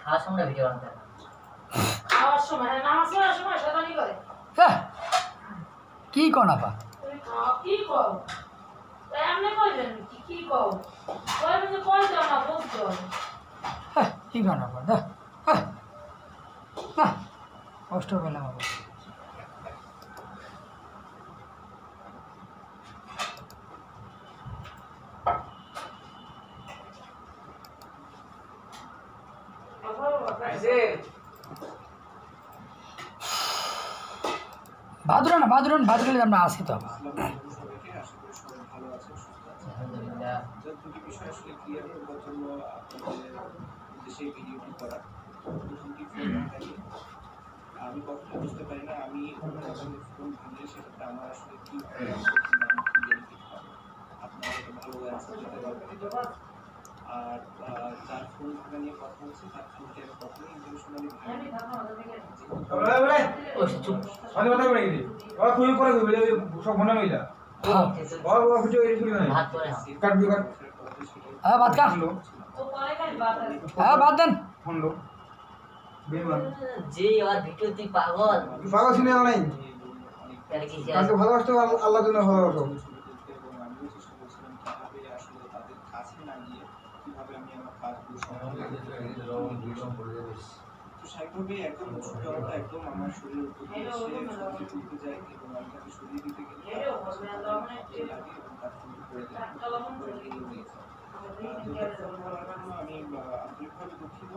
খাওয়ার সময় ভিডিও বানাতে হয় খাওয়ার সময় নামাজ পড়ার সময় শয়তানি করে হ্যাঁ কি কর না পা কি কও এমনি কইলেন কি কও কইবেন যে কই দাও না বুঝছো হ্যাঁ কি কর না পা হ্যাঁ হ্যাঁ হ্যাঁ কষ্ট পেলাম আবার ভাদুরালে আমরা আসি তো আমি কখনো বুঝতে পারি না আমি ফোন ভাঙলে সেটাতে আমার আসলে কি আপনারা তো ভালো অ্যান্সার দিতে পারবেন আর যার ফোন ভাঙা নিয়ে কথা হচ্ছে তার ফোনকে আমি কখনোই ইন্টারন্যাশনালি বাদ দেন যে আর ভিডিও তুই পাগল পাগল শুনে নাই তার কি কাকে ভালোবাসতে আল্লাহ জন্য ভালোবাসো স্বাভাবিকভাবে একদম জলটা একদম আমার শরীরের উপর দিয়ে চলতে যায় এবং আমি তাকে সরিয়ে দিতে গেলে আমি আন্তরিকভাবে দুঃখিত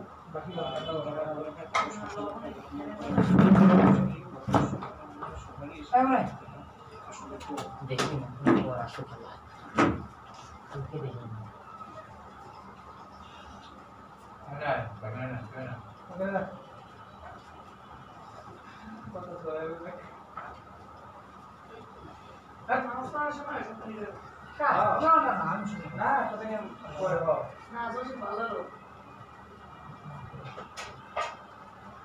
দেখি না আসো ভালো কালকে দেখি না নামাজ পড়ার সময় শয়তানি করে আমি শুনি না না বসে ভালো লোক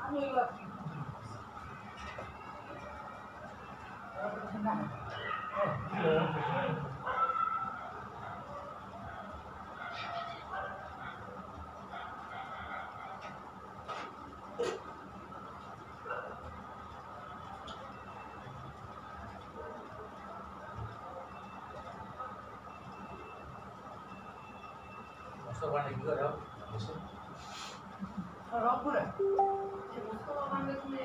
আমি রংপুরে মুস্তফা বাংলা শুনে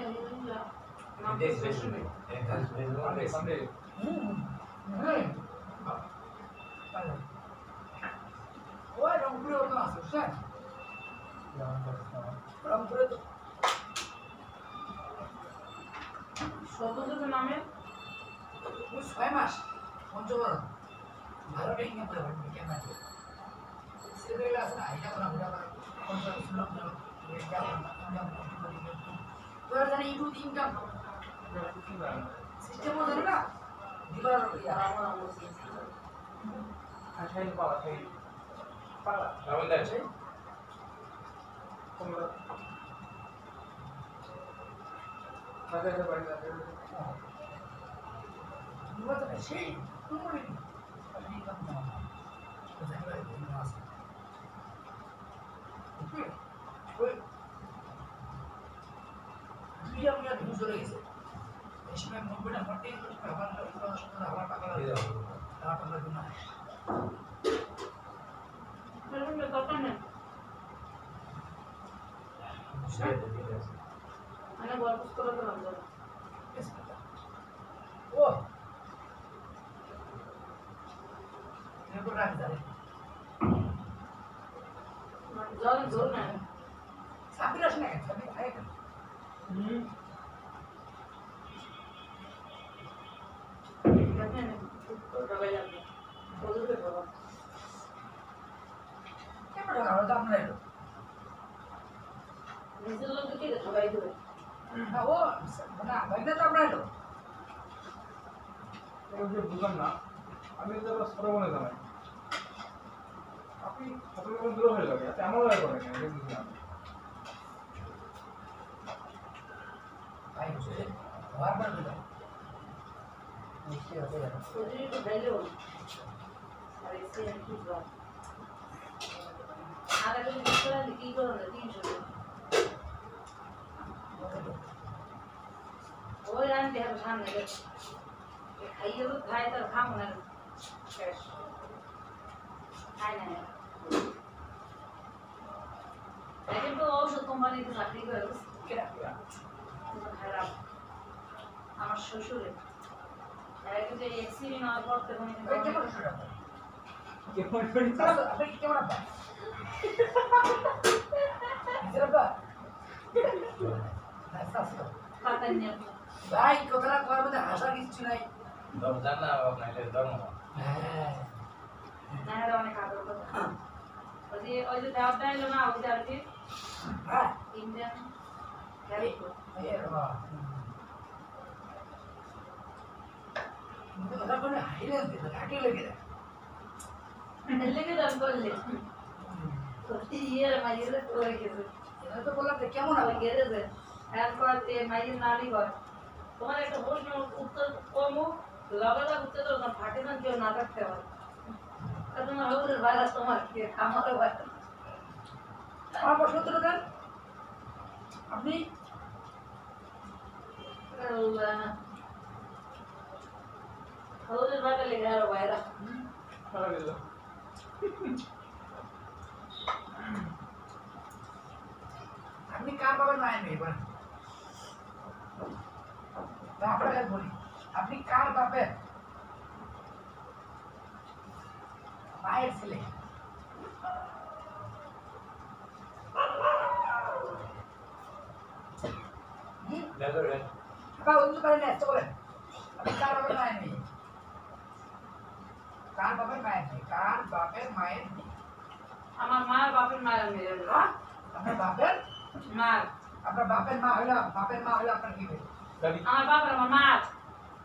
ওই রংপুরে ওটা আছে স্যার রংপুরে তো সদস্য নামে 6 মাস পঞ্চগড় ভালো ট্রেনিং করে বলবি কেমন সেগুলো আছে না এটা করা ঘোরা করে পঞ্চগড় সুলভ না এটা তো জানি ইউটিউব ইনকাম সিস্টেম ও জানি না দিবার ইয়া আমার আঠাই পাওয়া থাই পাওয়া ডাবল দ্যাট তোমরা কাজে বাড়ি যাবে দিবার তো সেই তুমি ইনকাম না তো জানি না আছে ওই দুই আমি আর দুই চলে গেছে এই সময় মোবাইলটা ফটে আবার আবার টাকা লাগে টাকা লাগে না দরকার নেই মানে বরফ করে দিলাম ও নেবো রাখ যাবে জল জল না সাবির আসে না সাবির আয় কেন দেখেন ওটা বাইরে যাবে ওদের বাবা কেমন টাকা হলো আপনার এলো নিজের লোককে কে ঠকাই দেবে হ্যাঁ ও না বাইরে তো আপনার এলো বুঝলাম না আমি তো ছোট মনে জানাই আপনি সকল দূর হয়ে যাবে এমন হয়ে পড়ে কেন বুঝলাম ভাই বুঝে বারবার দিলাম নিশ্চয়ই হতে যাবে ওদের তো বাইরে বল আর এসে কি বল আর আগে কি করে 300 পানি দিয়ে সামনে গেছে খাইয়ে তো খাই তার খামো না শেষ খাই না কিন্তু ঔষধ কোম্পানিতে চাকরি করে খারাপ আমার শ্বশুরের কিন্তু এই অ্যাক্সিডেন্ট হওয়ার পর থেকে উনি কিন্তু আপনি কেমন আছেন নিজেরা পাতা নিয়ে ভাই কথাটা করার মধ্যে হাসার কিছু নাই জানা আপনাদের ধর্ম হ্যাঁ না এটা অনেক আদর কথা ওই যে দেওয়াটা এলো না ওই যে আর কি হ্যাঁ ইন্ডিয়ান ওটা কোনো হাইলেন্স দিল ঘাটি লেগে যায় লেগে দাম করলে ইয়ের মাইয়ের করে গেছে এটা তো বললাম যে কেমন ওই গেছে এরপর মাইয়ের নারী ঘর তোমার একটা প্রশ্ন উত্তর কমু লগে লগে উত্তর তো ফাটে না কেউ না থাকতে পারে তোমার হৌরের ভাইরাস তোমার কি আমারও ভাইরাস আমার প্রশ্ন উত্তর দেন আপনি হৌরের ভাইরাস লেগে আরো ভাইরাস সারা দিল আপনি কার বাবার মায়ের মেয়ে বলেন আপনাকে বলি আপনি কার বাপের মায়ের ছেলে উত্তর পারেন না এত বলেন আপনি কার বাপের মায়ের মেয়ে কার বাপের মায়ের মেয়ে কার বাপের মায়ের মেয়ে আমার মার বাপের মায়ের মেয়ে হ্যাঁ? আপনার বাপের মার আপনার বাপের মা হইলো আপনার কি মেয়ে আমার বাপের আমার মার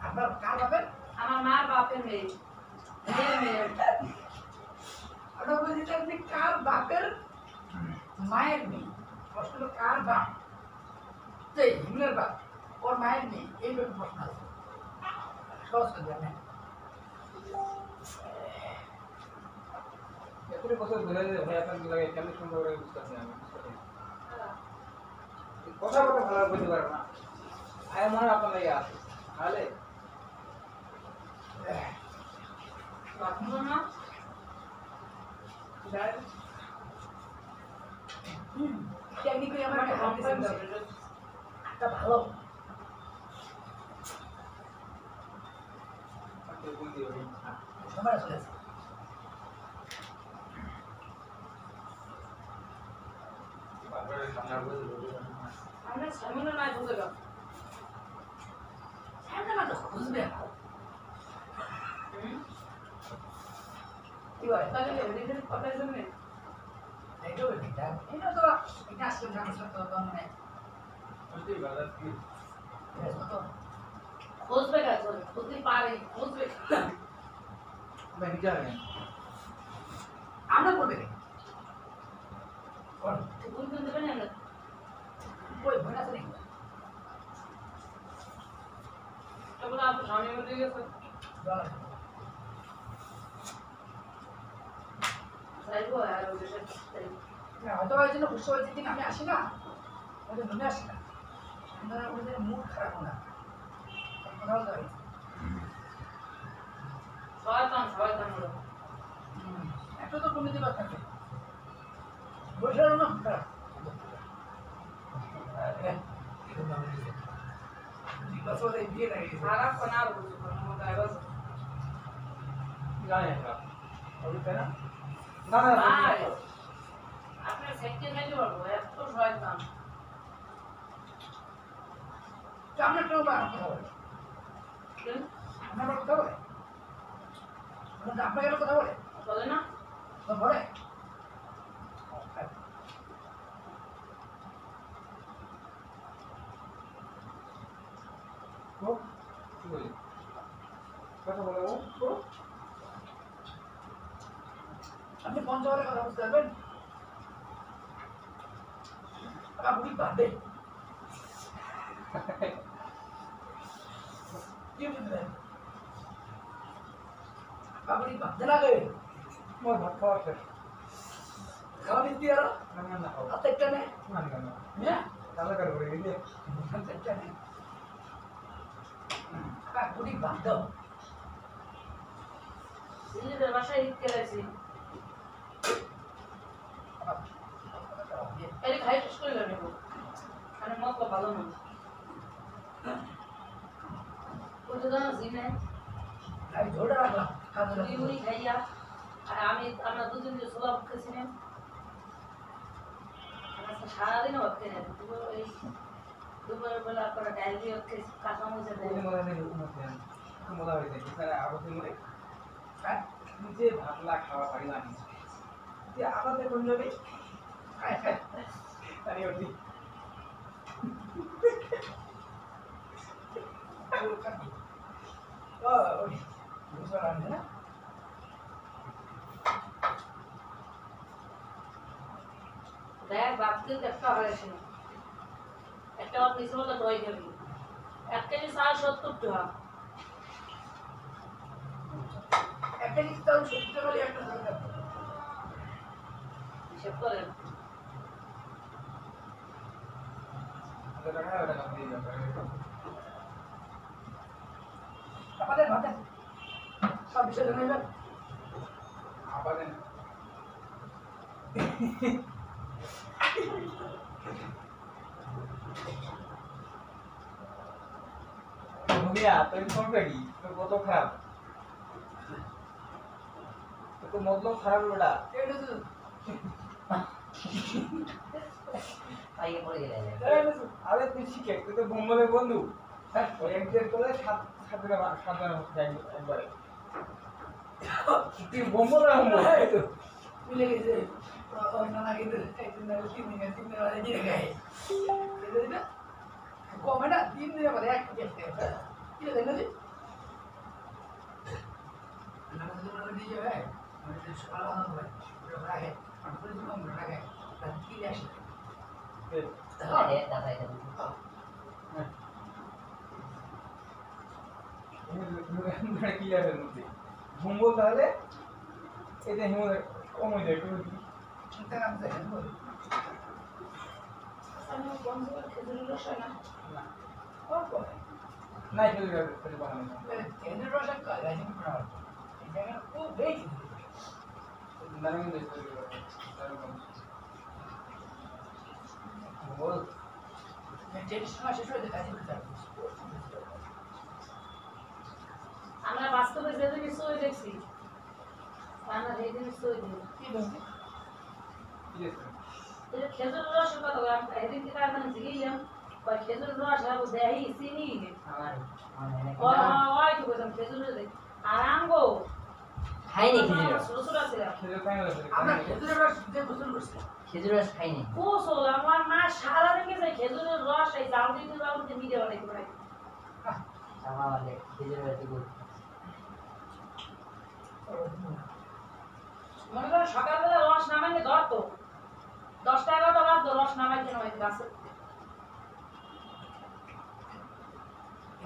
আপনার কার বাপের আমার মার বাপের মেয়ে মেয়ের মেয়ে আপনার বলছি যে আপনি কার বাপের মায়ের মেয়ে প্রশ্ন হলো কার বাপ সেই হিমলের বাপ ওর মায়ের মেয়ে এই প্রশ্ন আছে সহজ করে জানেন এতটি বছর ধরে যে ভাই আপনার লাগে কেমন সুন্দর করে বুঝতেছি আমি কথা কথা ভালো বুঝতে পারবো না ভাই মনে আপনার লাগে আছে তাহলে বাপু না টেকনিক্যালি আমার একটা হাত দিয়েছে একটা ভালো সময় চলে আসে আমরা সামনে নাই বুঝে গেল সামনে না তো বুঝবে কি হয় তাহলে এদিকে কথা শুনে এইটাও এটা তো এটা আসলে জানিস তো মানে খুঁজবে কাজ খুঁজতে পারে খুঁজবে मैं क्या है আমরা বলবে কোন কোন কোন দেবেন না কই ভয় আছে নাকি তারপরে আপনি সামনে মধ্যে গেছে সাইবো আর ওই যে না হয়তো ওই জন্য খুশি হয়েছে দিন আমি আসি না ওদের মনে আসি না ওদের মুড খারাপ না কোথাও যাই শয়তান হলো একটা তো কমিটি বা থাকে বসারও না খারাপ খারাপ কোন আর বুঝো কোন মত আইবাস जाने का अभी पहना ना ना ভাই আপনার সেক্টে যাইতে পারবো এত শয়তান আমরা কেউ বা কথা বলে আমরা কথা বলে আপনাকে কথা বলে বলে না বলে वो बोले कैसा बोला वो আপনি পঞ্চগড়ের কথা বুঝতে পারবেন আপনি পারবে কি বুঝলেন আপনি বাঁধতে লাগে मोर भात खावा है খাওয়া দিতে আর ना ना ना खाओ একটা নেই ना ना ना হ্যাঁ ताला कर बोले ये একটা নেই পুরি বাদ দাও সিলেটের বাসায় ঈদ কেটেছি এই খাই শেষ করে নেব মানে মত ভালো না ওই তো জানো জিমে আমি ঝোলটা রাখলাম খাওয়া মুড়ি মুড়ি খাইয়া আর আমরা দুদিন যে ছোলা খেয়েছি না সারাদিন ভাত খেয়ে নেব এই দুপুরের বেলা করে ডাল দিয়ে খেয়েছি কাঁচা মরিচের ডাল ওই মজা নেই মজা হয়েছে এখানে আবহাওয়া মনে হ্যাঁ নিজে ভাতলা খাওয়া পারি না আমি যে আমাদের কোন যাবে তাই ওটি ওই বুঝতে পারলাম না দেখ ভাত কিন্তু একটা হয়েছে একটা ভাত নিচে মতো দই খাবি 1 কেজি চাল 70 টাকা একটা জিনিস তাও সত্যি বলে একটা হিসেব করেন টাকা ওটা কাম দিয়ে যাবে আমাদের ভাতে সব বিষয় জানাইবে আপাতত ভূমিয়া তুই ফোন করি তো কত খারাপ তো মতলব খারাপ বেটা এটা তো পাইয়ে পড়ে গেলে আরে তুই শিখে তুই তো বোম্বের বন্ধু হ্যাঁ ওই একজন করে সাত একবারে তুই বোম্বের বন্ধু মিলে গেছে নানা কিন্তু একদিন না 3 দিন 3 দিন আগে দিয়ে গায়ে এটা দিনা কমে না 3 দিনের পরে এক কেজি কি দেন না নানা তো দিয়ে যাবে মানে সকাল হবে রাখে আমরা তো কম রাখে কি আসে দাদা এটা ক্লিয়ারের মধ্যে ভুম্বল তাহলে এটা হিমো কমে যায় একটু চিন্তা করতে হবে আমি বন্ধ করে খেজুরের রস হয় না অল্প না খেলে যাবে খেলে বানানো কেন্দ্রের রসা গাড়ি করা এই জায়গা খুব বেশি দাঁড়ানো দেশ খেলে যাবে বল ট্রেডিশনাল শেষ হয়ে যায় আমরা বাস্তবে যে জিনিস সই দেখছি আমরা এই জিনিস সই দিই কি বলছি ঠিক আছে এই খেজুরের রস কথা আমরা এদিন কি কারণে জিগিলাম বা খেজুরের রস আর দেহি চিনি আমার ওই তো বললাম খেজুরের আর আঙ্গো খাইনি খেজুর রস ছোট ছোট আছে খেলে তাই না আমরা খেজুরের রস দিয়ে গোসল করছি খেজুর রস খাইনি কোসল আমার মা সারাদিন গেছে খেজুরের রস এই জাল দিতে মিলে বানাই করে আমার খেজুর রস দিব মনে করো সকালবেলা রস নামাইলে ধরতো 10টা 11টা বাজতো রস নামাইতে গাছে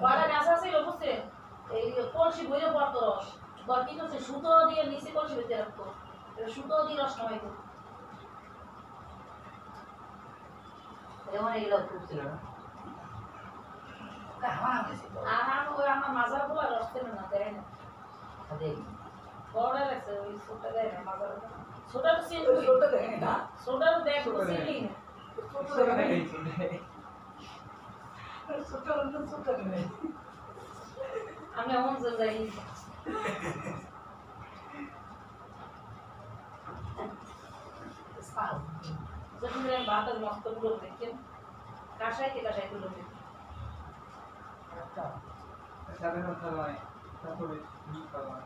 কয়টা গাছ আছে বুঝছে এই কলসি বইয়ে পড়তো রস বা কি করছে সুতো দিয়ে নিচে কলসি ভিতরে রাখতো সুতো দিয়ে রস নামাইতো এমন এগুলো খুব ছিল না আমার আছে আর ওই আমার মাজার গুলো রস খেলে না দেয় না সাথে বড় লাগছে ওই ছোটটা দেয় না মাজার ছোটটা তো চিনি ছোটটা দেখেনি না ছোটটা তো দেখ চিনি না ছোটটা দেখেনি ছোটটা দেখেনি আমি এমন যাই যখন আমি বাতাস মস্ত গুলো দেখেন কাশাইতে গুলো সাধারণ খাওয়ায় তারপরে খাওয়ায়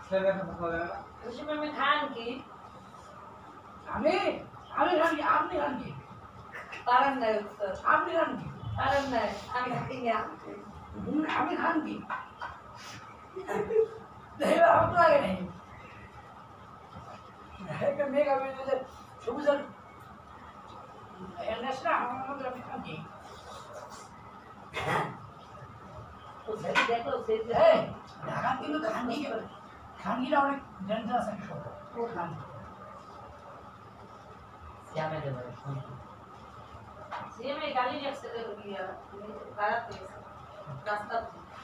সাধারণ খাওয়ায় না ওই আমি খান কি আমি রানি আপনি রানি পারেন না আপনি রানি পারেন না আমি খাই না আমি রানি দেবা হাত লাগে নাই একটা মেঘ আমি সবুজ এনএসরা আমার মধ্যে আমি রানি ও সেটি দেখো সেটি এই ঢাকা কিন্তু খানগিরা অনেক ডেঞ্জারাস একটা শহর ও খান শ্যামে দেবো সিএমএ গালি যাচ্ছে গাড়াতে রাস্তা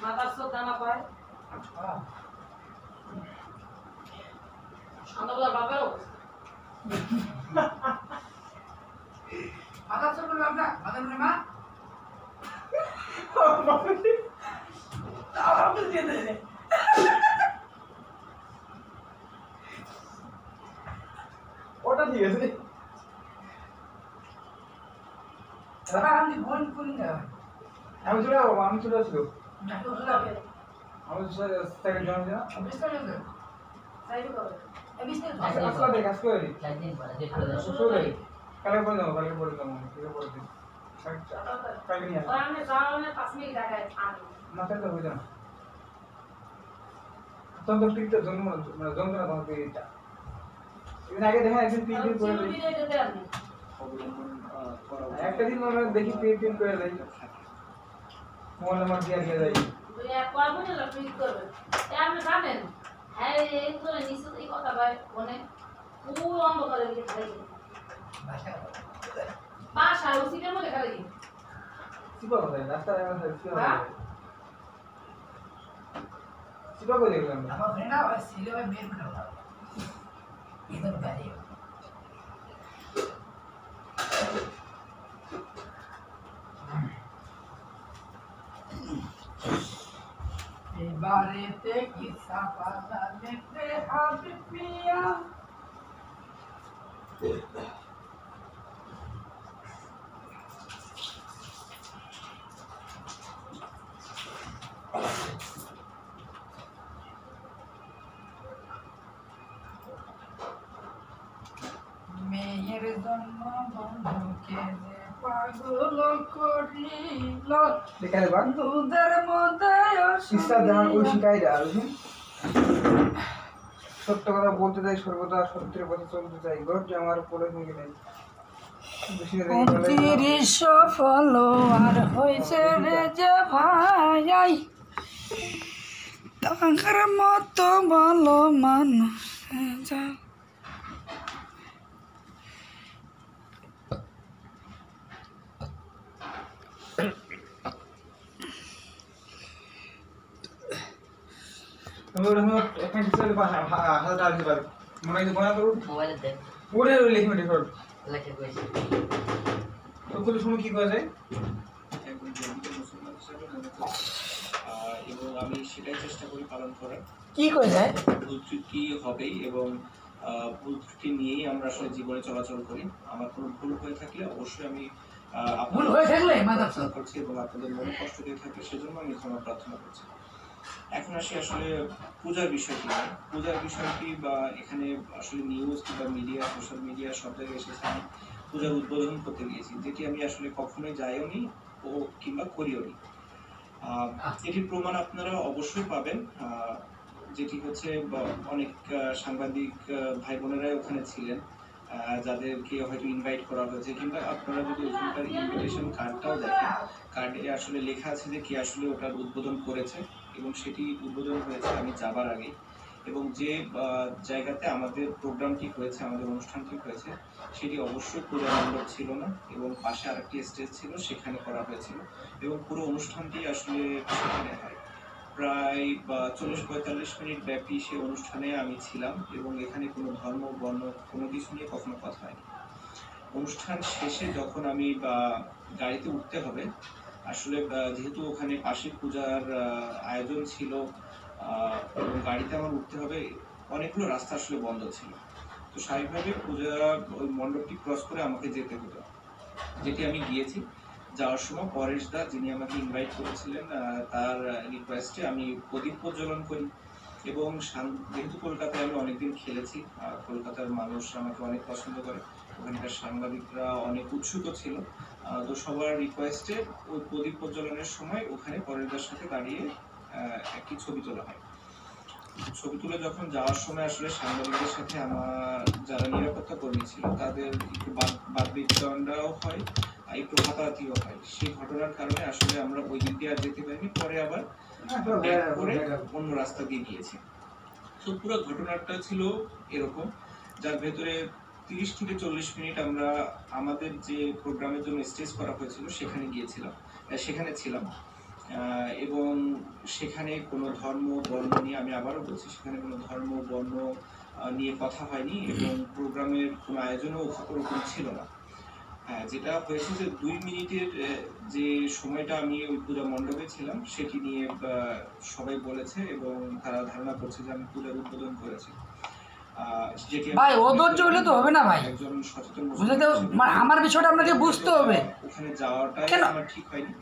মাথার চোখ দানা পায় সন্ধ্যাবেলা বাবাও মাথা চোখ করবে আপনার মাথা মানে মা আমাকে দিয়ে দেবে ওটা ঠিক আছে সারা আমি ফোন করি না আমি চলে যাবো আমি চলে আসলো দেখো লাগে আমি সেকেন্ড জয়েন দিলাম বিস্তারিত সাইড করে বিস্তারিত কাজ করে কাজ করে 4 দিন পরে যে চলে কালকে পরে যাবো কালকে পরে দিন কালকে নিয়ে আসবো আমি যাওয়ানে 5 মিনিট দেখায় আমি মাথায় তো হয়ে যাবে তখন তো টিকটা যন্ত্রণা তখন টিকটা এদিন আগে দেখা একদিন তিন দিন করে দিই অবলম্বন করা উচিত। একটা দিন আমরা দেখি তিন করে দেয় মোবাইল নাম্বার দিয়ে দেয় দুই এক বার মনে লাগবে কি করবে আপনি জানেন হ্যাঁ এই তো নিশ্চিত এই কথা ভাই মনে পুরো অন্ধকারে দিকে থাকে বাসা ওসিকের মধ্যে খালি চিপা কোথায় রাস্তায় চিপা করে দেখলাম আমার ফ্রেন্ড আর সিলেবাস বের করে দাও ইধর গাড়ি এবারেতে কি সাপালা লেতে হাবি পিয়া মেয়ের জন্ম বন্ধুকে যে পাগল করিল দেখা দেবা দুধের মধ্যে ইসা জাহান ওই শিখাই দেয় আর সত্য কথা বলতে চাই সর্বদা সত্যের পথে চলতে চাই গর্জ আমার পড়ে থেকে নেই সফল আর হয়েছে রে যে ভাই তাহার মতো ভালো মানুষ যা মোবাইলে দেখ লেখে কইছে শুনো কি করা যায় একজন জমিত মুসলমান হিসেবে মনে করি। এবং আমি সেটাই চেষ্টা করি পালন করার। কি কই যায় ভুল ত্রুটি হবেই এবং ভুল ত্রুটি নিয়েই আমরা আসলে জীবনে চলাচল করি। আমার কোনো ভুল হয়ে থাকলে অবশ্যই আমি ভুল হয়ে থাকলে মাদার প্রার্থনা করছি এবং আপনাদের মনে কষ্ট দিয়ে থাকলে সেজন্য আমি ক্ষমা প্রার্থনা করছি। এখন আসি আসলে পূজার বিষয়টি নিয়ে। পূজার বিষয়টি বা এখানে আসলে নিউজ কিংবা মিডিয়া সোশ্যাল মিডিয়া সব জায়গায় এসেছে আমি পূজার উদ্বোধন করতে গিয়েছি, যেটি আমি আসলে কখনোই যাইও নি ও কিংবা করিও নি। এটির প্রমাণ আপনারা অবশ্যই পাবেন, যেটি হচ্ছে অনেক সাংবাদিক ভাই বোনেরাই ওখানে ছিলেন, যাদেরকে হয়তো ইনভাইট করা হয়েছে, কিংবা আপনারা যদি ওখানকার ইনভিটেশন কার্ডটাও দেখেন, কার্ডে আসলে লেখা আছে যে কে আসলে ওটার উদ্বোধন করেছে এবং সেটি উদ্বোধন হয়েছে আমি যাবার আগে। এবং যে জায়গাতে আমাদের প্রোগ্রামটি হয়েছে, আমাদের অনুষ্ঠানটি হয়েছে, সেটি অবশ্যই পূজা মণ্ডপ ছিল না এবং পাশে আরেকটি স্টেজ ছিল, সেখানে করা হয়েছিল এবং পুরো অনুষ্ঠানটি আসলে সেখানে হয়। প্রায় 40-45 মিনিট ব্যাপী সেই অনুষ্ঠানে আমি ছিলাম এবং এখানে কোনো ধর্ম বর্ণ কোনো কিছু নিয়ে কখনো কথা হয়নি। অনুষ্ঠান শেষে যখন আমি গাড়িতে উঠতে হবে, আসলে যেহেতু ওখানে পাশে পূজার আয়োজন ছিল এবং গাড়িতে আমার উঠতে হবে, অনেকগুলো রাস্তা আসলে বন্ধ ছিল। তো স্বাভাবিকভাবে পূজা ওই মণ্ডপটি ক্রস করে আমাকে যেতে হতো, যেটি আমি গিয়েছি। যাওয়ার সময় পরেশ দা, যিনি আমাকে ইনভাইট করেছিলেন, তার রিকোয়েস্টে আমি প্রদীপ প্রজ্বলন করি এবং যেহেতু কলকাতায় আমি অনেকদিন খেলেছি, কলকাতার মানুষ আমাকে অনেক পছন্দ করে, ওখানকার সাংবাদিকরা অনেক উৎসুক ছিল, তো সবার রিকোয়েস্টে ওই প্রদীপ প্রজ্বলনের সময় ওখানে পরেশদার সাথে দাঁড়িয়ে একটি ছবি তোলা হয়। ছবি তুলে যখন যাওয়ার সময় আসলে সাংবাদিকদের সাথে আমার যারা নিরাপত্তা কর্মী ছিল তাদের একটু বাদ বিতণ্ডাও হয়, একটু হাতাহাতিও হয়। সেই ঘটনার কারণে আসলে আমরা ওই দিক দিয়ে আর যেতে পারিনি, পরে আবার করে অন্য রাস্তা দিয়ে গিয়েছি। তো পুরো ঘটনাটা ছিল এরকম, যার ভেতরে 30-40 মিনিট আমরা আমাদের যে প্রোগ্রামের জন্য স্টেজ করা হয়েছিল সেখানে ছিলাম। এবং সেখানে কোনো ধর্ম বর্ণ নিয়ে, আমি আবারও বলছি, সেখানে কোনো ধর্ম বর্ণ নিয়ে কথা হয়নি এবং প্রোগ্রামের কোনো আয়োজনও ওরকম ছিল না। হ্যাঁ, যেটা হয়েছে যে 2 মিনিটের যে সময়টা আমি ওই পূজা মণ্ডপে ছিলাম সেটি নিয়ে সবাই বলেছে এবং তারা ধারণা করছে যে আমি পূজার উদ্বোধন করেছি। যেটি ভাই অধৈর্য হলে তো হবে না ভাই, একজন সচেতন বুঝতে আমার বিষয়টা আপনাকে বুঝতে হবে। ওখানে যাওয়াটাই কেন? আমার ঠিক হয়নি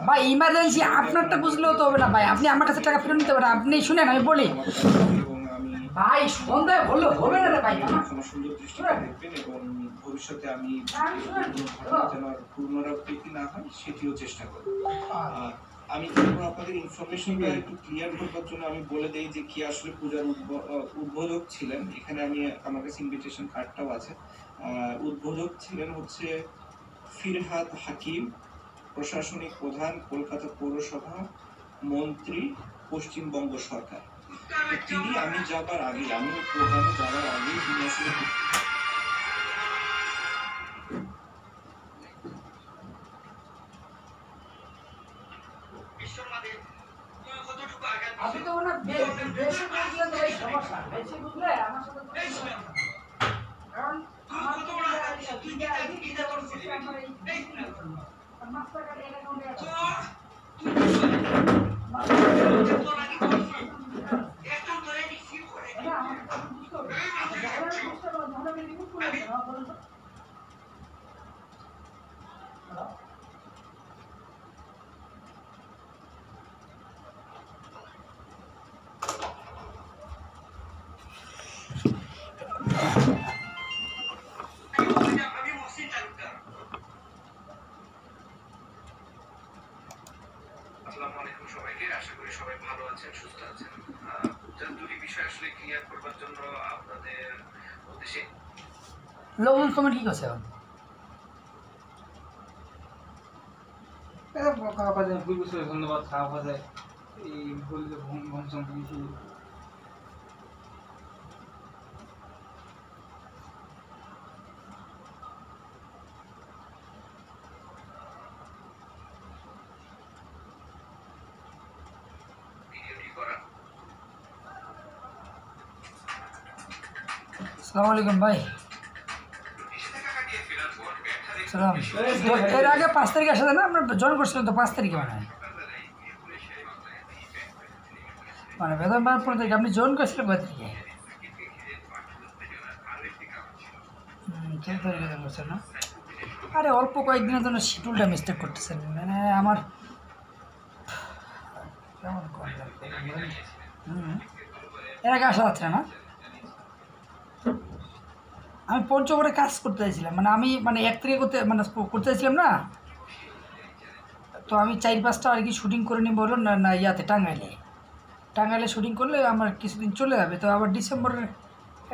ভাই ইমার্জেন্সি আপনারটা বুঝলেও তো হবে না ভাই, আপনি আমার কাছে টাকা ফেরত নিতে পারেন। আপনি শুনেন আমি বলি এবং আমি ভাই সন্ধ্যায় বললে হবে না রে ভাই। কোনো সুন্দর দৃষ্টিতে দেখবেন এবং ভবিষ্যতে আমি ঘটনা যেন আর পুনরাবৃত্তি না হয় সেটিও চেষ্টা করব। আমি এখন আপনাদের ইনফরমেশনটা একটু ক্লিয়ার করবার জন্য আমি বলে দেই যে কি আসলে পূজার উদ্বোধক ছিলেন। এখানে আমি আমার কাছে ইনভিটেশন কার্ডটাও আছে। উদ্বোধক ছিলেন হচ্ছে ফিরহাদ হাকিম, প্রশাসনিক প্রধান, কলকাতা পৌরসভা, মন্ত্রী, পশ্চিমবঙ্গ সরকার। তিনি আমি প্রোগ্রামে যাবার আগে তিনি আসলে আপনি তো ওনার বেশি বুঝলেন তো এই সমস্যা, বেশি বুঝলে আমার সাথে কোনো সমস্যা নেই। কারণ আমার তো মাস্টার কার্ড এর অ্যাকাউন্টে আছে। আসসালামু আলাইকুম সবাইকে, আশা করি সবাই ভালো আছেন, সুস্থ আছেন। দুটি বিষয় আসলে ক্লিয়ার করবার জন্য আপনাদের উদ্দেশ্যে লোকজন কমেন্ট কি করছে এখন? খাওয়া যায় ভুল বুঝতে ধন্যবাদ। খাওয়া যায় এই ভুল ভংসন দিয়েছি। ভিডিওটি করা। আসসালামু আলাইকুম ভাই। নিষেধাজ্ঞা কাটিয়ে ফেরার পর ব্যর্থ দেখে সালাম। এর আগে 5 তারিখে আসা না, আমরা জয়েন করছিলাম তো 5 তারিখে মানে বেতন পাওয়ার 15 তারিখে আপনি জয়েন করছিলেন কয় তারিখে? 3 তারিখে জয়েন করছেন না? আরে অল্প কয়েকদিনের জন্য শিডিউলটা মিস্টেক করতেছেন, মানে আমার কেমন করলেন? এর আগে আসা যাচ্ছে না। আমি পঞ্চগড়ে কাজ করতে চাইছিলাম, মানে আমি 1 তারিখে করতে চাইছিলাম না, তো আমি 4-5টা আর কি শুটিং করে নিই বলুন না ইয়াতে টাঙ্গাইলে শুটিং করলে আমার কিছুদিন চলে যাবে, তো আবার ডিসেম্বরের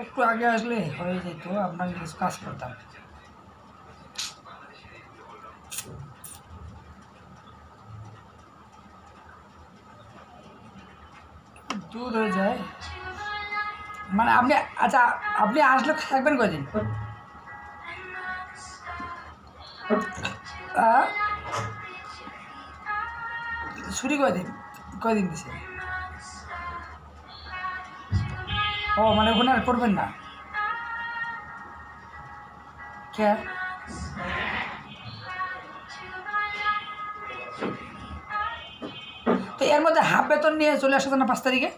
একটু আগে আসলে হয়ে যেত, আপনাকে কিছু কাজ করতাম। দূর হয়ে যায় মানে আপনি, আচ্ছা আপনি আসলে থাকবেন কয়দিন? ছুটি কয়দিন দিছে? ও মানে ওখানে আর করবেন না কে? তো এর মধ্যে হাফ বেতন নিয়ে চলে আসছে না 5 তারিখে?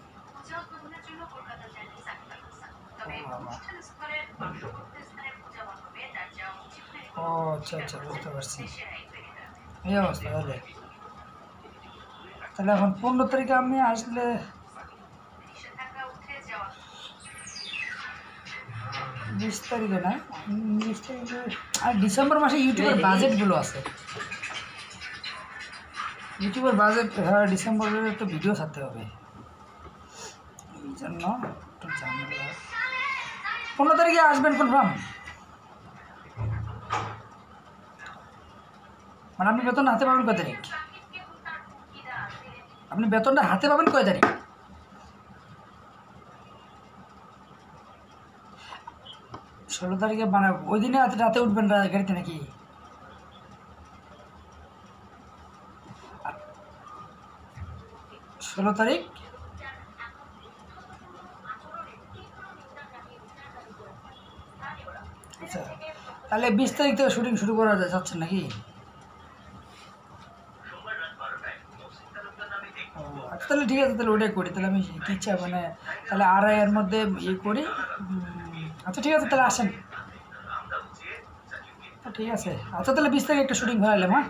ও আচ্ছা আচ্ছা, বুঝতে পারছি। এই অবস্থা তাহলে এখন 15 তারিখে আমি আসলে 20 তারিখে না, 20 তারিখে আর ডিসেম্বর মাসে ইউটিউবের বাজেটগুলো আছে, ইউটিউবের বাজেট। হ্যাঁ, ডিসেম্বরে তো ভিডিও ছাড়তে হবে, এই জন্য একটু ঝামেলা। 15 তারিখে আসবেন কনফার্ম? মানে আপনি বেতন হাতে পাবেন কয় তারিখ? আপনি বেতনটা হাতে পাবেন কয় তারিখ? 16 তারিখে মানে ওই দিনে রাতে উঠবেন গাড়িতে নাকি? 16 তারিখ। আচ্ছা, তাহলে 20 তারিখ থেকে শুটিং শুরু করা যাচ্ছে নাকি? আচ্ছা তাহলে ঠিক আছে, তাহলে ওটাই করি। তাহলে আমি কি চাই মানে তাহলে এর মধ্যে করি। আচ্ছা ঠিক আছে, তাহলে আসেন। ঠিক আছে, আচ্ছা তাহলে 20 তারিখ একটা শুটিং হয়ে এলাম। হ্যাঁ,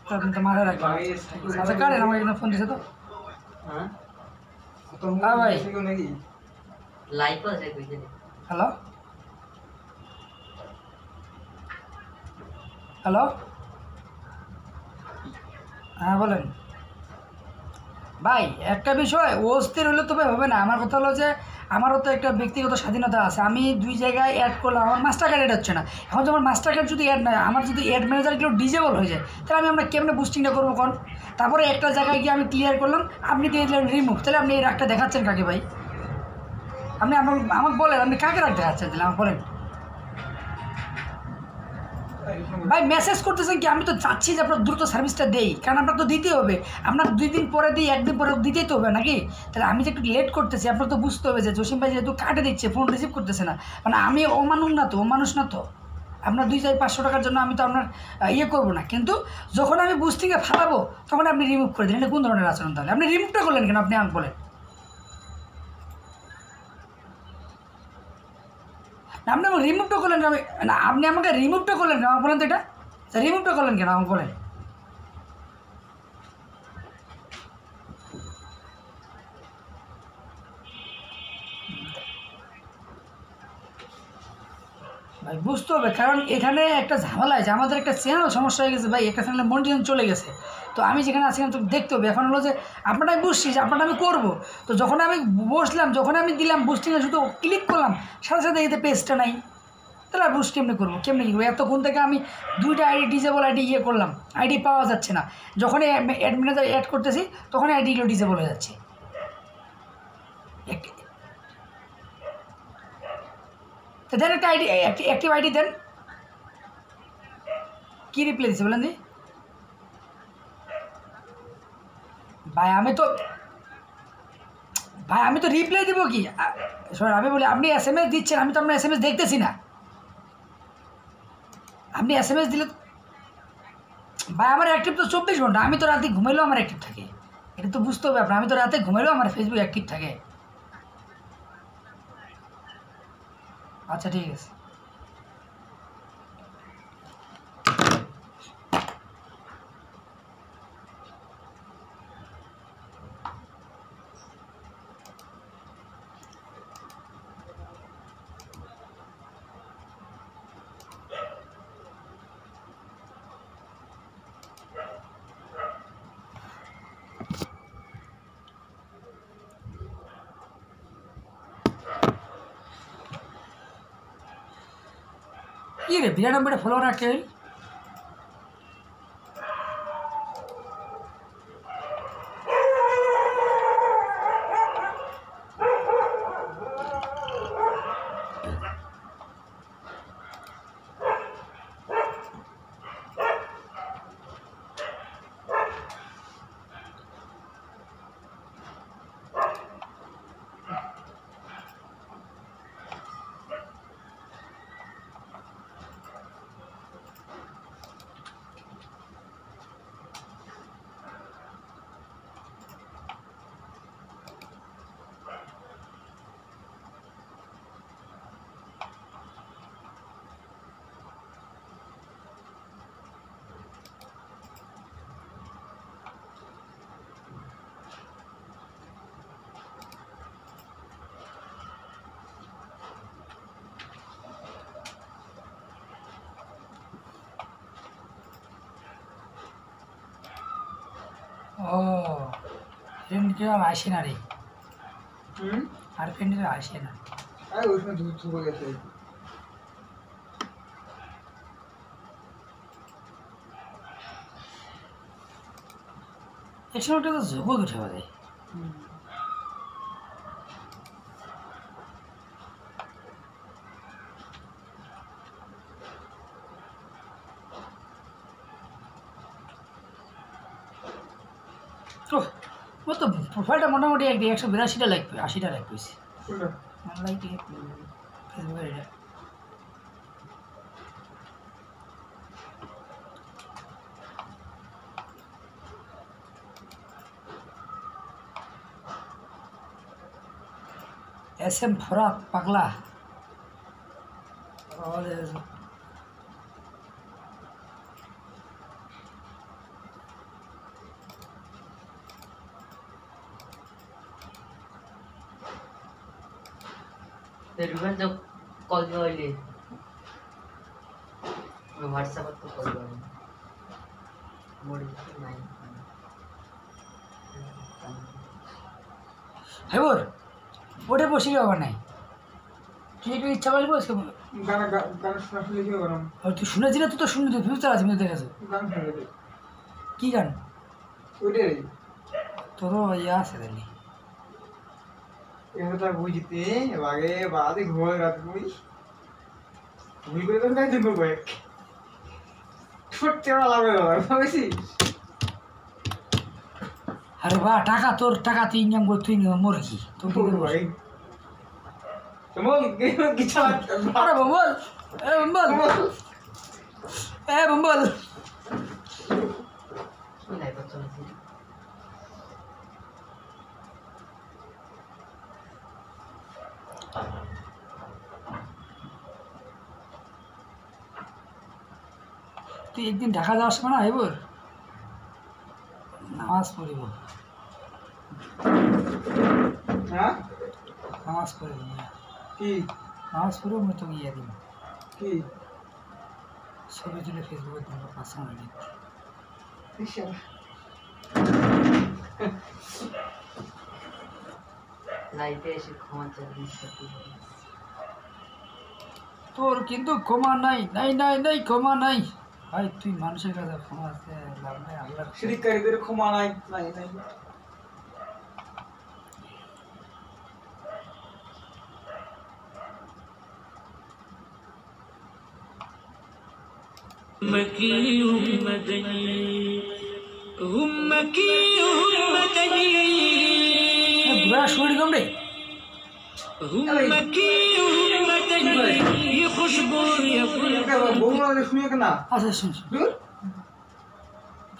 তো আপনি তো মাথায় রাখবেন। আচ্ছা কারেন, আমাকে এখানে ফোন দিছে তো। হ্যাঁ ভাই নাকি লাইভ আছে কইতে হ্যালো হ্যালো, হ্যাঁ বলেন ভাই। একটা বিষয় অস্থির হলে তো ভাই হবে না। আমার কথা হলো যে আমারও তো একটা ব্যক্তিগত স্বাধীনতা আছে। আমি 2 জায়গায় অ্যাড করলাম, আমার মাস্টার কার্ড অ্যাড হচ্ছে না। এখন তো আমার মাস্টার কার্ড যদি অ্যাড নয়, আমার যদি অ্যাড ম্যানেজারগুলো ডিজেবল হয়ে যায়, তাহলে আমরা কেমনে বুস্টিংটা করবো কোন? তারপরে একটা জায়গায় গিয়ে আমি ক্লিয়ার করলাম, আপনি দিয়ে দিলেন রিমুভ। তাহলে আপনি এই রাগটা দেখাচ্ছেন কাকে ভাই? আপনি আমাকে বলেন, আপনি কাকে রাগ দেখাচ্ছেন তাহলে আমাকে বলেন ভাই। মেসেজ করতেছেন কি? আমি তো চাচ্ছি যে আপনার দ্রুত সার্ভিসটা দেই, কারণ আপনার তো দিতেই হবে। আপনার 2 দিন পরে দিই, 1 দিন পরে দিতেই তো হবে নাকি? তাহলে আমি যে একটু লেট করতেছি, আপনার তো বুঝতে হবে যে জসিম ভাই যেহেতু কাটে দিচ্ছে, ফোন রিসিভ করতেছে না, মানে আমি অমানুষ না তো, অমানুষ না তো। আপনার 2-4-500 টাকার জন্য আমি তো আপনার করবো না। কিন্তু যখন আমি বুস্টিংয়ে ফালাবো তখন আপনি রিমুভ করে দিন। এটা কোন ধরনের আচরণ? তাহলে আপনি রিমুভটা করলেন কেন? আপনি আমাকে বলেন। আপনি আমাকে রিমুভটা করলেন কেন? না, আপনি আমাকে রিমুভটা করলেন কেন আমাকে বলেন তো? এটা রিমুভটা করলেন কেন আমাকে বলেন? ভাই বুঝতে হবে, কারণ এখানে একটা ঝামেলা আছে। আমাদের একটা চ্যানেল সমস্যা হয়ে গেছে ভাই, একটা চ্যানেলে মনিটাইজেশন চলে গেছে। তো আমি যেখানে আছি তো দেখতে হবে। এখন হলো যে আপনারা আমি বুঝছি যে আপনারা আমি করবো, তো যখন আমি বসলাম, যখন আমি দিলাম বুস্টিংয়ে, শুধু ক্লিক করলাম, সাথে সাথে এতে পেজটা নাই। তাহলে আর বুস্ট কেমনি করবো? কেমনি কী করবো? এতক্ষণ থেকে আমি 2টা আইডি ডিজেবল আইডি করলাম, আইডি পাওয়া যাচ্ছে না। যখনই অ্যাডমিনার অ্যাড করতেছি তখনই আইডিগুলো ডিজেবল হয়ে যাচ্ছে। তো দেন একটা আইডি, অ্যাক্টিভ আইডি দেন। কী রিপ্লাই দিচ্ছে বলেন দি ভাই? আমি তো রিপ্লাই দেবো কি? শোনেন, আমি বলি আপনি SMS দিচ্ছেন, আমি তো আপনার SMS দেখতেছি না। আপনি SMS দিলে ভাই আমার অ্যাক্টিভ তো 24 ঘন্টা। আমি তো রাতে ঘুমাইলেও আমার অ্যাক্টিভ থাকে। এটা তো বুঝতে হবে আপনার। আমি তো রাতে ঘুমাইলেও আমার ফেসবুক অ্যাক্টিভ থাকে। আচ্ছা ঠিক আছে। কি রে 92টা ফলোয়ার রাখে? ও ফ্রেন্ডকে আর আসে না রে, আর ফ্রেন্ডের আসে না। ওই সময় ধুয়ে ধুয়ে গেছে। একশো টাকা যোগ উঠে পারে। ও ও তো প্রোফাইলটা মোটামুটি 182টা লাইক 80টা লাইক পেয়েছি কোনটা? লাইক ফেসবুকের এটা SM ফরাত পাগলা रुबन जो कॉल वाली व्हाट्सएप पर तो कॉल वाली मोड़ नहीं হ্যাঁ ওর ওটা বসে যাওয়া নাই তুই একটু ইচ্ছা করলি বস গান গান শোনা শুনে কি গরম তুই শুনেছি না তুই তো শুনে তুই ফিউচার আছে মেয়ে দেখেছো গান শুনে দে কী গান ওইটাই তোরও ইয়ে আছে দেখলি এটা বুঝতে বাগে বাদে ঘুমাই রাত করি ভুল করে তো নাই দেখবো কয়েক ছোট্ট লাগবে ভাবেছি আরে বা টাকা তোর টাকা তুই ইনকাম করে তুই মুরগি তোর কি করবো ভাই তোমার কিছু আরে বম্বল এ বম্বল এ বম্বল नहीं पता चलती তুই একদিন ঢাকা যাওয়ার সময় না এবার নামাজ পড়িব হ্যাঁ নামাজ পড়িব কি নামাজ পড়িব আমি তোকে ইয়ে দিব কি ছবি তুলে ফেসবুকে তোমার পার্সোনালি लाइटे ऐसे खवा चल सकती है তোর কিন্তু ক্ষমা নাই নাই নাই নাই ক্ষমা নাই ভাই তুই মানুষের কাছে ক্ষমা আছে লাভ নাই আল্লাহ শিরিককারীদের ক্ষমা নাই নাই নাই বুড়া শুয়ে গম রে বৌমা শুনে কেনা আচ্ছা শুন শুন দূর